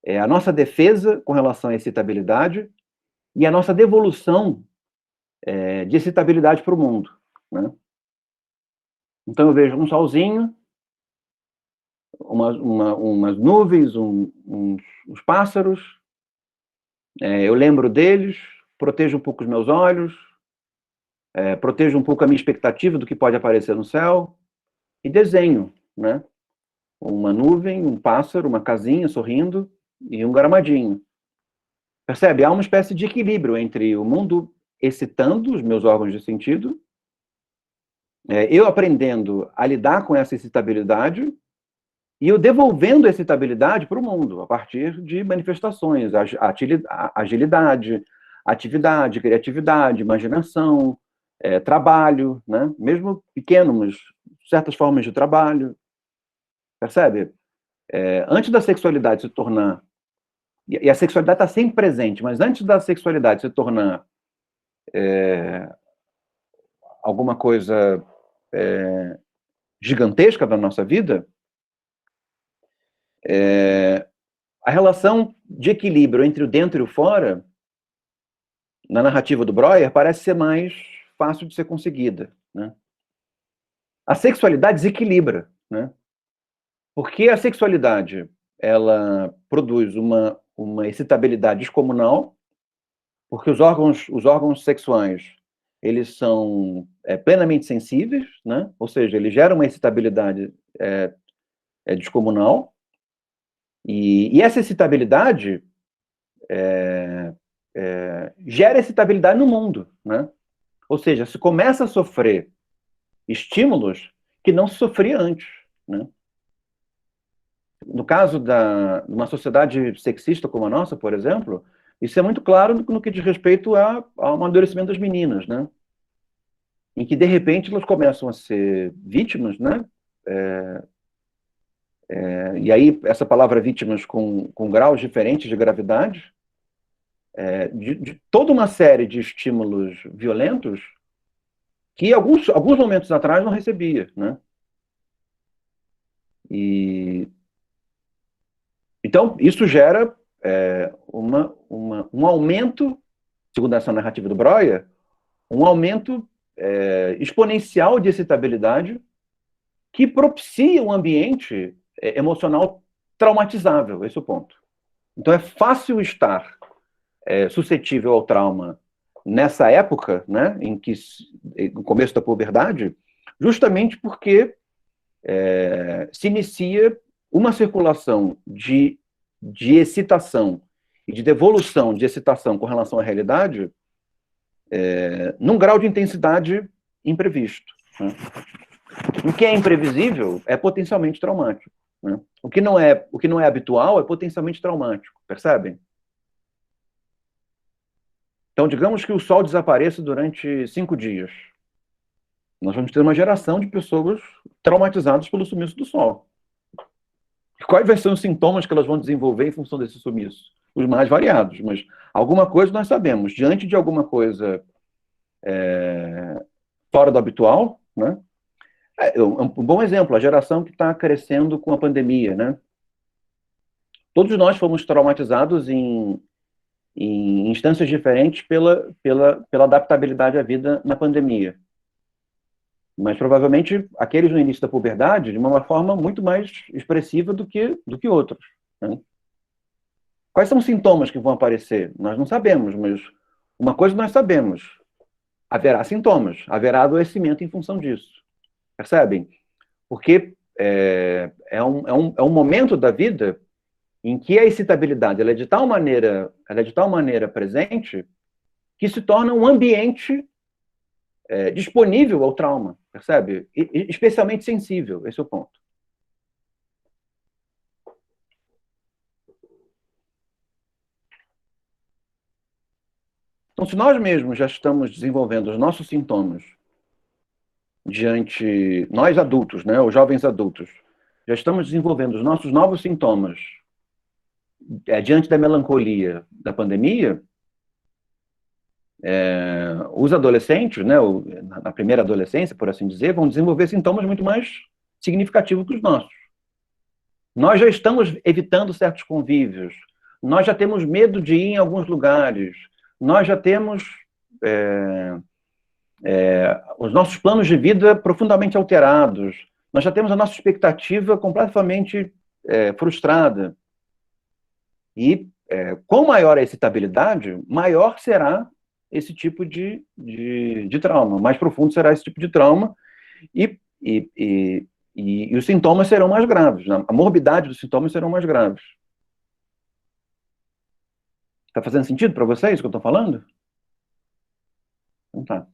[SPEAKER 1] a nossa defesa com relação à excitabilidade e a nossa devolução de excitabilidade para o mundo, né? Então eu vejo um solzinho, umas nuvens, uns pássaros, eu lembro deles, protejo um pouco os meus olhos, protejo um pouco a minha expectativa do que pode aparecer no céu e desenho, né? Uma nuvem, um pássaro, uma casinha sorrindo e um gramadinho. Percebe? Há uma espécie de equilíbrio entre o mundo excitando os meus órgãos de sentido, eu aprendendo a lidar com essa excitabilidade e eu devolvendo a excitabilidade para o mundo, a partir de manifestações, agilidade, atividade, criatividade, imaginação, trabalho, né? Mesmo pequeno, mas certas formas de trabalho. Percebe? Antes da sexualidade se tornar... E a sexualidade está sempre presente, mas antes da sexualidade se tornar alguma coisa gigantesca da nossa vida, a relação de equilíbrio entre o dentro e o fora, na narrativa do Breuer, parece ser mais fácil de ser conseguida, né? A sexualidade desequilibra, né? Porque a sexualidade, ela produz uma excitabilidade descomunal, porque os órgãos sexuais, eles são plenamente sensíveis, né? Ou seja, eles geram uma excitabilidade descomunal, e essa excitabilidade gera excitabilidade no mundo, né? Ou seja, se começa a sofrer estímulos que não se sofria antes, né? No caso de uma sociedade sexista como a nossa, por exemplo, isso é muito claro no que diz respeito ao amadurecimento das meninas, né? Em que, de repente, elas começam a ser vítimas, né? E aí, essa palavra vítimas com graus diferentes de gravidade, de toda uma série de estímulos violentos que alguns momentos atrás não recebia, né? E Então, isso gera um aumento, segundo essa narrativa do Breuer, um aumento exponencial de excitabilidade que propicia um ambiente emocional traumatizável, esse é o ponto. Então é fácil estar suscetível ao trauma nessa época, né, no começo da puberdade, justamente porque se inicia uma circulação de excitação e de devolução de excitação com relação à realidade num grau de intensidade imprevisto. Né? O que é imprevisível é potencialmente traumático. Né? O que não é habitual é potencialmente traumático, percebem? Então, digamos que o Sol desapareça durante 5 dias. Nós vamos ter uma geração de pessoas traumatizadas pelo sumiço do Sol. Quais vão ser os sintomas que elas vão desenvolver em função desse sumiço? Os mais variados, mas alguma coisa nós sabemos. Diante de alguma coisa fora do habitual, né? Um bom exemplo, a geração que está crescendo com a pandemia, né? Todos nós fomos traumatizados em instâncias diferentes pela adaptabilidade à vida na pandemia. Mas provavelmente aqueles no início da puberdade de uma forma muito mais expressiva do que outros. Né? Quais são os sintomas que vão aparecer? Nós não sabemos, mas uma coisa nós sabemos. Haverá sintomas, haverá adoecimento em função disso. Percebem? Porque é um momento da vida em que a excitabilidade ela é de tal maneira presente que se torna um ambiente disponível ao trauma, percebe? Especialmente sensível, esse é o ponto. Então, se nós mesmos já estamos desenvolvendo os nossos sintomas nós adultos, né, os jovens adultos, já estamos desenvolvendo os nossos novos sintomas diante da melancolia da pandemia, os adolescentes, né, na primeira adolescência, por assim dizer, vão desenvolver sintomas muito mais significativos que os nossos. Nós já estamos evitando certos convívios, nós já temos medo de ir em alguns lugares, nós já temos os nossos planos de vida profundamente alterados, nós já temos a nossa expectativa completamente frustrada. E com maior a excitabilidade, maior será esse tipo de trauma, mais profundo será esse tipo de trauma, e os sintomas serão mais graves, né? A morbidade dos sintomas serão mais graves. Está fazendo sentido para vocês o que eu estou falando? Então tá.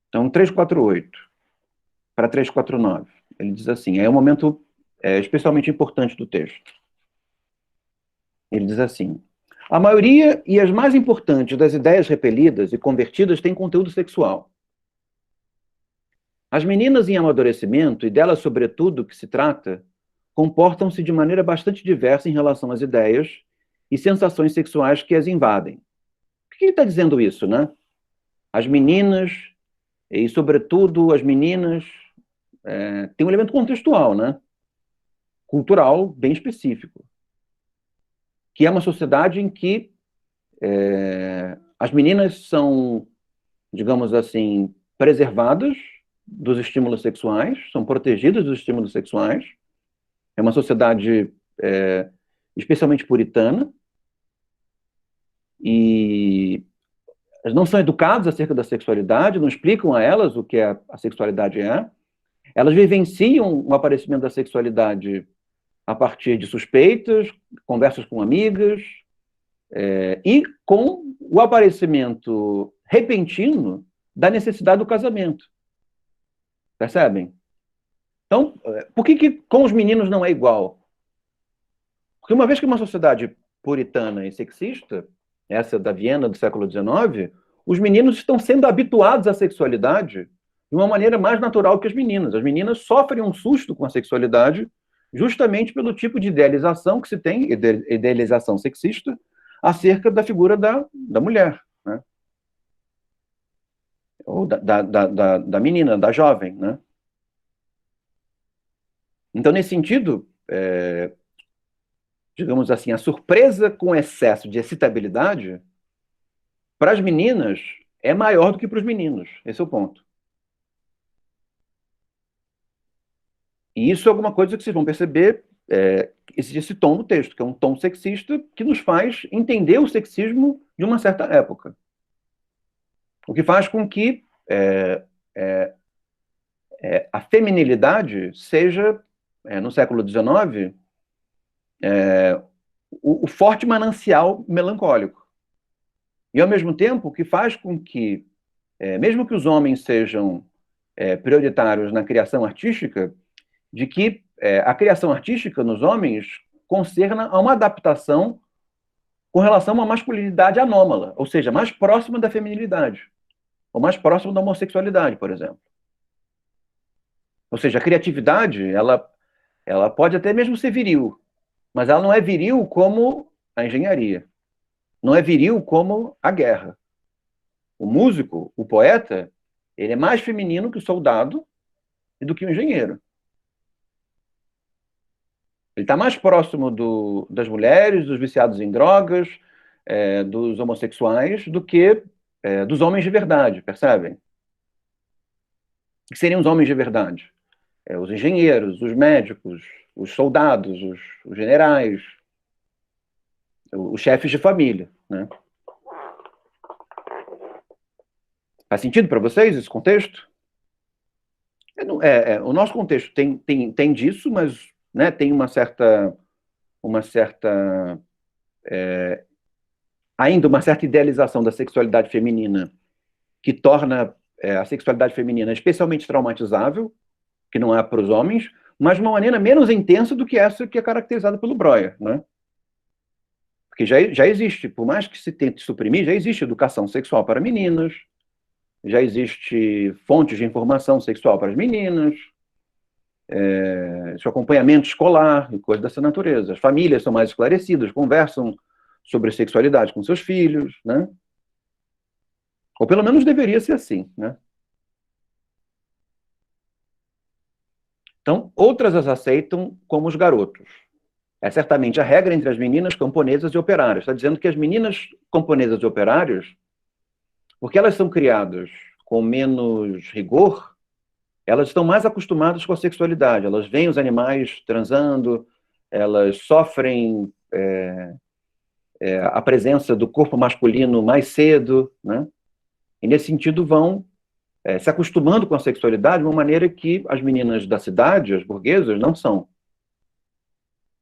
[SPEAKER 1] Então, 348 para 349. Ele diz assim, é um momento especialmente importante do texto. Ele diz assim, a maioria e as mais importantes das ideias repelidas e convertidas têm conteúdo sexual. As meninas em amadurecimento, e delas sobretudo que se trata, comportam-se de maneira bastante diversa em relação às ideias e sensações sexuais que as invadem. Por que ele está dizendo isso, né? As meninas, e sobretudo as meninas, tem um elemento contextual, né? Cultural bem específico, que é uma sociedade em que as meninas são, digamos assim, preservadas dos estímulos sexuais, são protegidas dos estímulos sexuais. É uma sociedade especialmente puritana, e elas não são educadas acerca da sexualidade, não explicam a elas o que a sexualidade é. Elas vivenciam o aparecimento da sexualidade a partir de suspeitas, conversas com amigas, e com o aparecimento repentino da necessidade do casamento. Percebem? Então, por que com os meninos não é igual? Porque uma vez que uma sociedade puritana e sexista, essa da Viena do século XIX, os meninos estão sendo habituados à sexualidade de uma maneira mais natural que as meninas. As meninas sofrem um susto com a sexualidade justamente pelo tipo de idealização que se tem, idealização sexista, acerca da figura da mulher, né? Ou da menina, da jovem, né? Então, nesse sentido, digamos assim, a surpresa com excesso de excitabilidade, para as meninas, é maior do que para os meninos. Esse é o ponto. E isso é alguma coisa que vocês vão perceber, existe esse tom no texto, que é um tom sexista que nos faz entender o sexismo de uma certa época. O que faz com que a feminilidade seja, no século XIX, o forte manancial melancólico. E, ao mesmo tempo, o que faz com que, mesmo que os homens sejam prioritários na criação artística, de que a criação artística nos homens concerna a uma adaptação com relação a uma masculinidade anômala, ou seja, mais próxima da feminilidade, ou mais próxima da homossexualidade, por exemplo. Ou seja, a criatividade, ela pode até mesmo ser viril, mas ela não é viril como a engenharia, não é viril como a guerra. O músico, o poeta, ele é mais feminino que o soldado e do que o engenheiro. Ele está mais próximo das mulheres, dos viciados em drogas, dos homossexuais, do que dos homens de verdade, percebem? O que seriam os homens de verdade? Os engenheiros, os médicos, os soldados, os generais, os chefes de família, né? Faz sentido para vocês esse contexto? O nosso contexto tem disso, mas, né, tem ainda uma certa idealização da sexualidade feminina que torna a sexualidade feminina especialmente traumatizável, que não é para os homens, mas de uma maneira menos intensa do que essa que é caracterizada pelo Breuer, né? Porque já existe, por mais que se tente suprimir, já existe educação sexual para meninas, já existe fontes de informação sexual para as meninas, seu acompanhamento escolar e coisas dessa natureza. As famílias são mais esclarecidas, conversam sobre sexualidade com seus filhos, né? Ou pelo menos deveria ser assim, né? Então, outras as aceitam como os garotos. É certamente a regra entre as meninas camponesas e operárias. Está dizendo que as meninas camponesas e operárias, porque elas são criadas com menos rigor, elas estão mais acostumadas com a sexualidade. Elas veem os animais transando, elas sofrem a presença do corpo masculino mais cedo, né? E, nesse sentido, vão se acostumando com a sexualidade de uma maneira que as meninas da cidade, as burguesas, não são.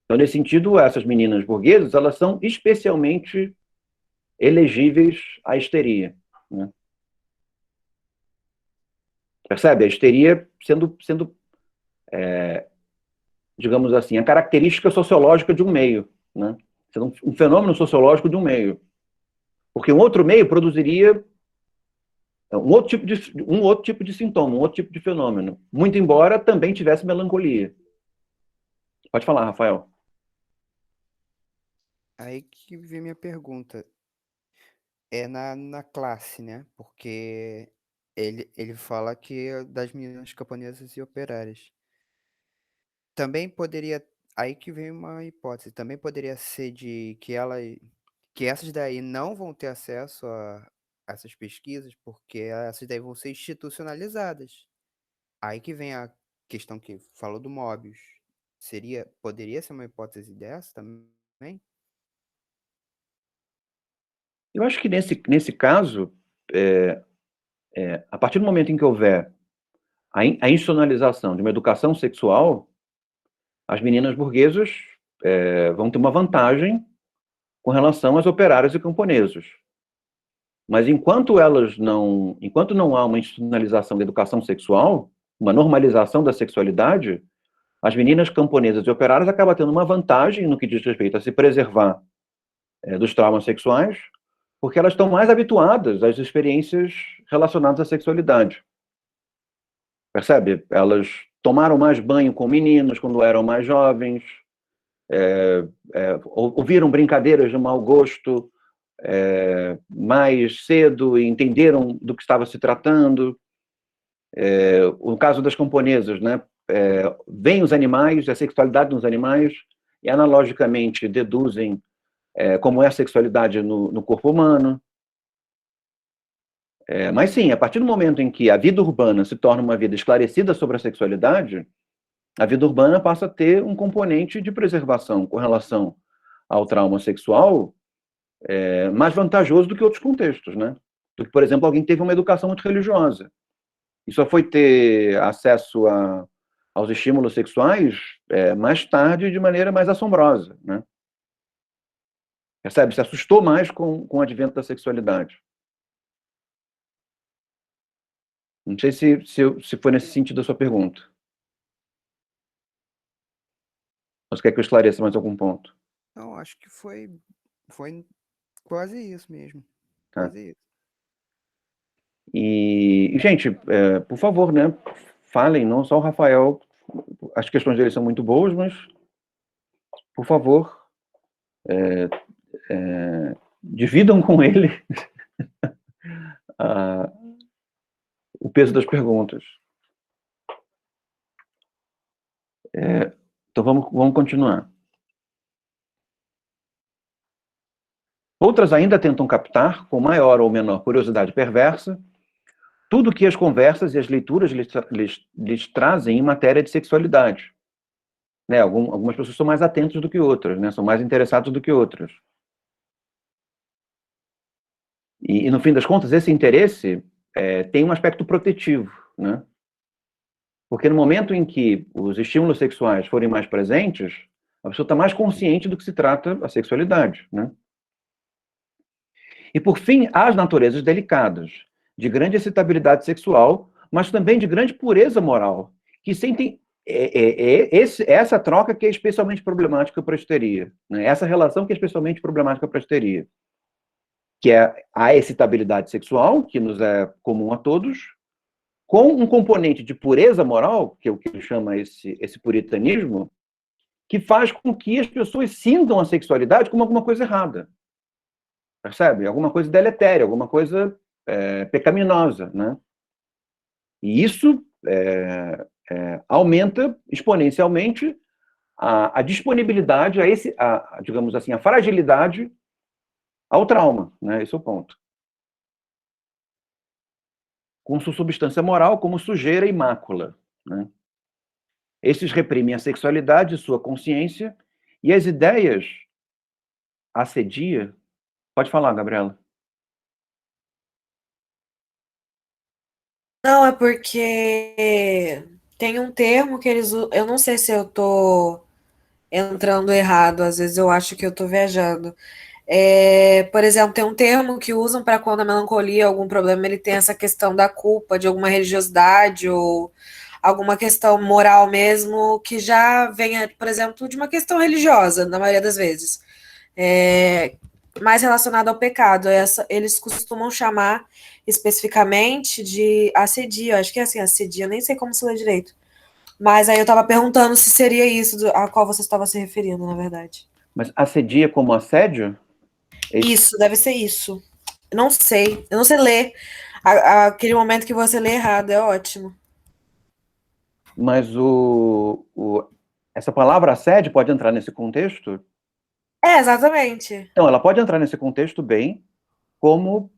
[SPEAKER 1] Então, nesse sentido, essas meninas burguesas, elas são especialmente elegíveis à histeria, né? Percebe? A histeria sendo digamos assim, a característica sociológica de um meio, né? Sendo um fenômeno sociológico de um meio. Porque um outro meio produziria um outro tipo de sintoma, um outro tipo de fenômeno, muito embora também tivesse melancolia. Pode falar, Rafael.
[SPEAKER 4] Aí que vem minha pergunta. É na classe, né? Porque ele fala que é das meninas camponesas e operárias. Também poderia. Aí que vem uma hipótese. Também poderia ser de que essas daí não vão ter acesso a essas pesquisas, porque essas daí vão ser institucionalizadas. Aí que vem a questão que falou do Mobius. Poderia ser uma hipótese dessa também?
[SPEAKER 1] Eu acho que nesse caso, a partir do momento em que houver a institucionalização de uma educação sexual, as meninas burguesas vão ter uma vantagem com relação às operárias e camponesos. Mas enquanto não há uma institucionalização da educação sexual, uma normalização da sexualidade, as meninas camponesas e operárias acabam tendo uma vantagem no que diz respeito a se preservar dos traumas sexuais, porque elas estão mais habituadas às experiências relacionadas à sexualidade. Percebe? Elas tomaram mais banho com meninos quando eram mais jovens, ouviram brincadeiras de mau gosto mais cedo e entenderam do que estava se tratando. O caso das camponesas, né? Vêm os animais, a sexualidade nos animais, e analogicamente deduzem como é a sexualidade no corpo humano. Mas sim, a partir do momento em que a vida urbana se torna uma vida esclarecida sobre a sexualidade, a vida urbana passa a ter um componente de preservação com relação ao trauma sexual mais vantajoso do que outros contextos, né? Do que, por exemplo, alguém que teve uma educação muito religiosa e só foi ter acesso aos estímulos sexuais mais tarde, de maneira mais assombrosa, né? Percebe? Se assustou mais com o advento da sexualidade. Não sei se foi nesse sentido a sua pergunta. Você quer que eu esclareça mais algum ponto?
[SPEAKER 4] Não, acho que foi quase isso mesmo.
[SPEAKER 1] Tá.
[SPEAKER 4] Quase isso.
[SPEAKER 1] E gente, por favor, né? Falem, não só o Rafael. As questões dele são muito boas, mas, por favor, dividam com ele o peso das perguntas. Então, vamos continuar. Outras ainda tentam captar, com maior ou menor curiosidade perversa, tudo que as conversas e as leituras lhes trazem em matéria de sexualidade. Né? Algumas pessoas são mais atentas do que outras, né? São mais interessadas do que outras. E, no fim das contas, esse interesse tem um aspecto protetivo, né? Porque no momento em que os estímulos sexuais forem mais presentes, a pessoa está mais consciente do que se trata a sexualidade, né? E, por fim, há as naturezas delicadas, de grande excitabilidade sexual, mas também de grande pureza moral, que sentem essa troca que é especialmente problemática para a histeria, né? Essa relação que é especialmente problemática para a histeria, que é a excitabilidade sexual, que nos é comum a todos, com um componente de pureza moral, que é o que ele chama esse puritanismo, que faz com que as pessoas sintam a sexualidade como alguma coisa errada. Percebe? Alguma coisa deletéria, alguma coisa pecaminosa, né? E isso aumenta exponencialmente a disponibilidade, digamos assim, a fragilidade ao trauma, né? Esse é o ponto. Com sua substância moral como sujeira e mácula, né? Esses reprimem a sexualidade, sua consciência, e as ideias assedia. Pode falar, Gabriela.
[SPEAKER 2] Não, é porque tem um termo que eles. Eu não sei se eu tô entrando errado, às vezes eu acho que eu tô viajando. Por exemplo, tem um termo que usam para quando a melancolia, algum problema, ele tem essa questão da culpa, de alguma religiosidade ou alguma questão moral mesmo, que já venha, por exemplo, de uma questão religiosa, na maioria das vezes. Mais relacionado ao pecado. Eles costumam chamar especificamente de assedio. Acho que é assim, assedio, eu nem sei como se lê direito. Mas aí eu estava perguntando se seria isso a qual você estava se referindo, na verdade.
[SPEAKER 1] Mas assedia como assédio?
[SPEAKER 2] Isso, deve ser isso. Não sei, eu não sei ler. Aquele momento que você lê errado, é ótimo.
[SPEAKER 1] Mas essa palavra assédio pode entrar nesse contexto?
[SPEAKER 2] Exatamente.
[SPEAKER 1] Então, ela pode entrar nesse contexto bem, como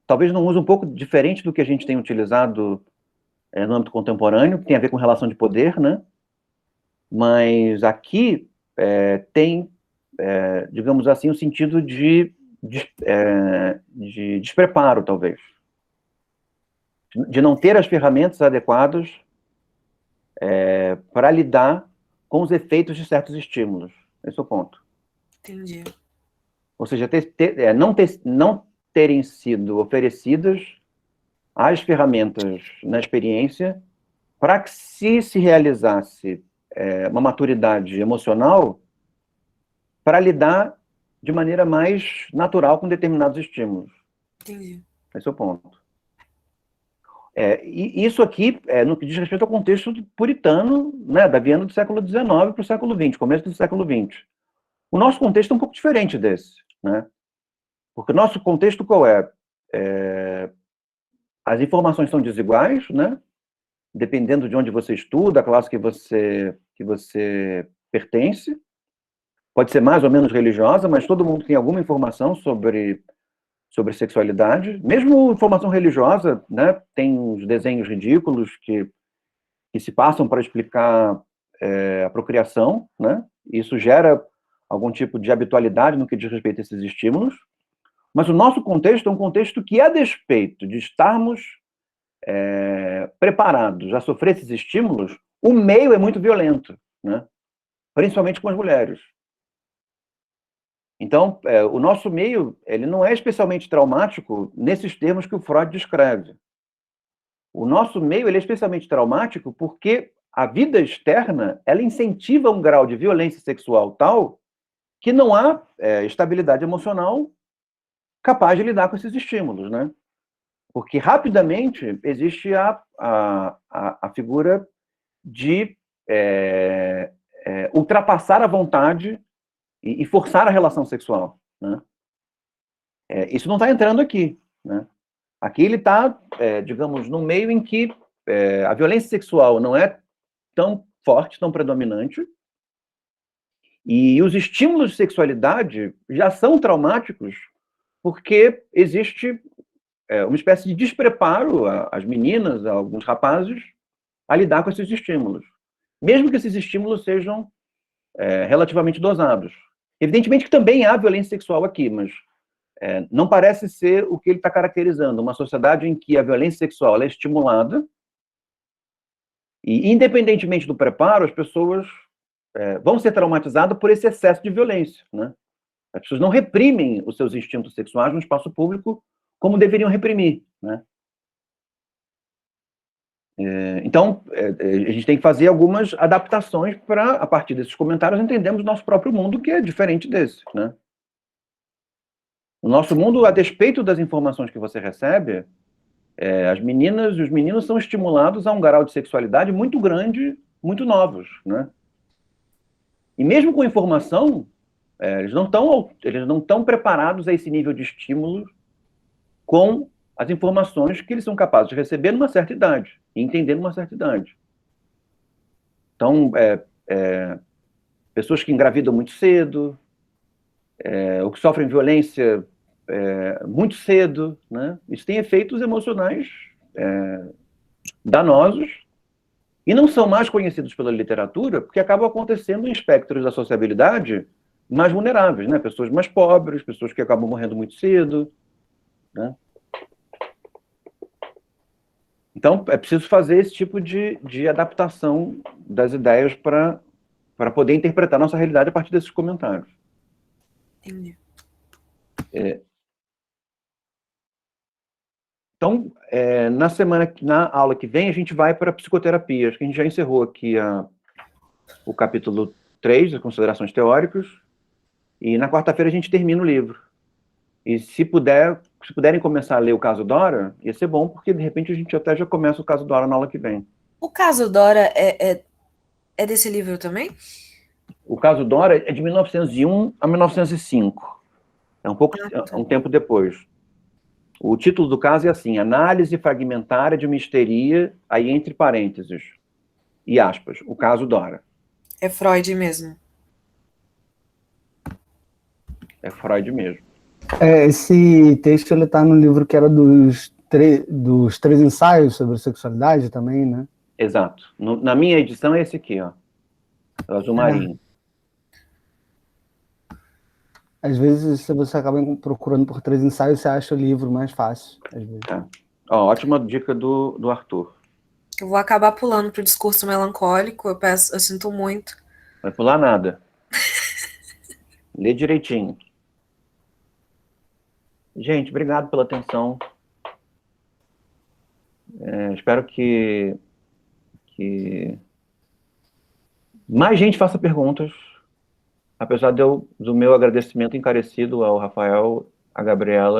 [SPEAKER 1] talvez num uso um pouco diferente do que a gente tem utilizado no âmbito contemporâneo, que tem a ver com relação de poder, né? Mas aqui tem, digamos assim, o sentido de despreparo, talvez. De não ter as ferramentas adequadas para lidar com os efeitos de certos estímulos. Esse é o ponto.
[SPEAKER 2] Entendi.
[SPEAKER 1] Ou seja, não terem sido oferecidas as ferramentas na experiência para que se realizasse uma maturidade emocional para lidar de maneira mais natural com determinados estímulos.
[SPEAKER 2] Entendi.
[SPEAKER 1] Esse é o ponto. E isso aqui, no que diz respeito ao contexto puritano, né, da Viena do século XIX para o século XX, começo do século XX. O nosso contexto é um pouco diferente desse, né? Porque o nosso contexto qual é? As informações são desiguais, né? Dependendo de onde você estuda, a classe que você pertence, pode ser mais ou menos religiosa, mas todo mundo tem alguma informação sobre sexualidade, mesmo informação religiosa, né, tem uns desenhos ridículos que se passam para explicar a procriação, né, isso gera algum tipo de habitualidade no que diz respeito a esses estímulos, mas o nosso contexto é um contexto que, a despeito de estarmos preparados a sofrer esses estímulos, o meio é muito violento, né, principalmente com as mulheres. Então, o nosso meio, ele não é especialmente traumático nesses termos que o Freud descreve. O nosso meio, ele é especialmente traumático porque a vida externa, ela incentiva um grau de violência sexual tal que não há estabilidade emocional capaz de lidar com esses estímulos, né? Porque rapidamente existe a figura de ultrapassar a vontade e forçar a relação sexual, né? Isso não está entrando aqui, né? Aqui ele está, digamos, num meio em que a violência sexual não é tão forte, tão predominante, e os estímulos de sexualidade já são traumáticos porque existe uma espécie de despreparo às meninas, a alguns rapazes, a lidar com esses estímulos. Mesmo que esses estímulos sejam relativamente dosados. Evidentemente que também há violência sexual aqui, mas não parece ser o que ele está caracterizando, uma sociedade em que a violência sexual é estimulada e, independentemente do preparo, as pessoas vão ser traumatizadas por esse excesso de violência, né? As pessoas não reprimem os seus instintos sexuais no espaço público como deveriam reprimir, né? Então, a gente tem que fazer algumas adaptações para, a partir desses comentários, entendermos o nosso próprio mundo, que é diferente desse, né? O nosso mundo, a despeito das informações que você recebe, as meninas e os meninos são estimulados a um grau de sexualidade muito grande, muito novos, né? E mesmo com informação, eles não estão preparados a esse nível de estímulo com as informações que eles são capazes de receber numa certa idade, e entender numa certa idade. Então, pessoas que engravidam muito cedo, ou que sofrem violência muito cedo, né? Isso tem efeitos emocionais danosos, e não são mais conhecidos pela literatura, porque acabam acontecendo em espectros da sociabilidade mais vulneráveis, né? Pessoas mais pobres, pessoas que acabam morrendo muito cedo, né? Então, é preciso fazer esse tipo de adaptação das ideias para poder interpretar nossa realidade a partir desses comentários.
[SPEAKER 2] Entendi.
[SPEAKER 1] Então, na aula que vem, a gente vai para psicoterapia. Acho que a gente já encerrou aqui o capítulo 3, as considerações teóricas, e na quarta-feira a gente termina o livro. E se puderem começar a ler o caso Dora, ia ser bom, porque de repente a gente até já começa o caso Dora na aula que vem.
[SPEAKER 2] O caso Dora é desse livro também?
[SPEAKER 1] O caso Dora é de 1901 a 1905. É um tempo depois. O título do caso é assim: Análise fragmentária de uma histeria, aí entre parênteses, e aspas, o caso Dora.
[SPEAKER 2] É Freud mesmo.
[SPEAKER 1] É Freud mesmo.
[SPEAKER 3] Esse texto ele está no livro que era dos 3 ensaios sobre sexualidade também, né?
[SPEAKER 1] Exato. Na minha edição é esse aqui, ó. O azul marinho.
[SPEAKER 3] Às vezes, se você acaba procurando por 3 ensaios, você acha o livro mais fácil. Às vezes.
[SPEAKER 1] Ó, ótima dica do Arthur.
[SPEAKER 2] Eu vou acabar pulando pro discurso melancólico, eu sinto muito.
[SPEAKER 1] Vai pular nada. Lê direitinho. Gente, obrigado pela atenção. Espero que mais gente faça perguntas, apesar do meu agradecimento encarecido ao Rafael, à Gabriela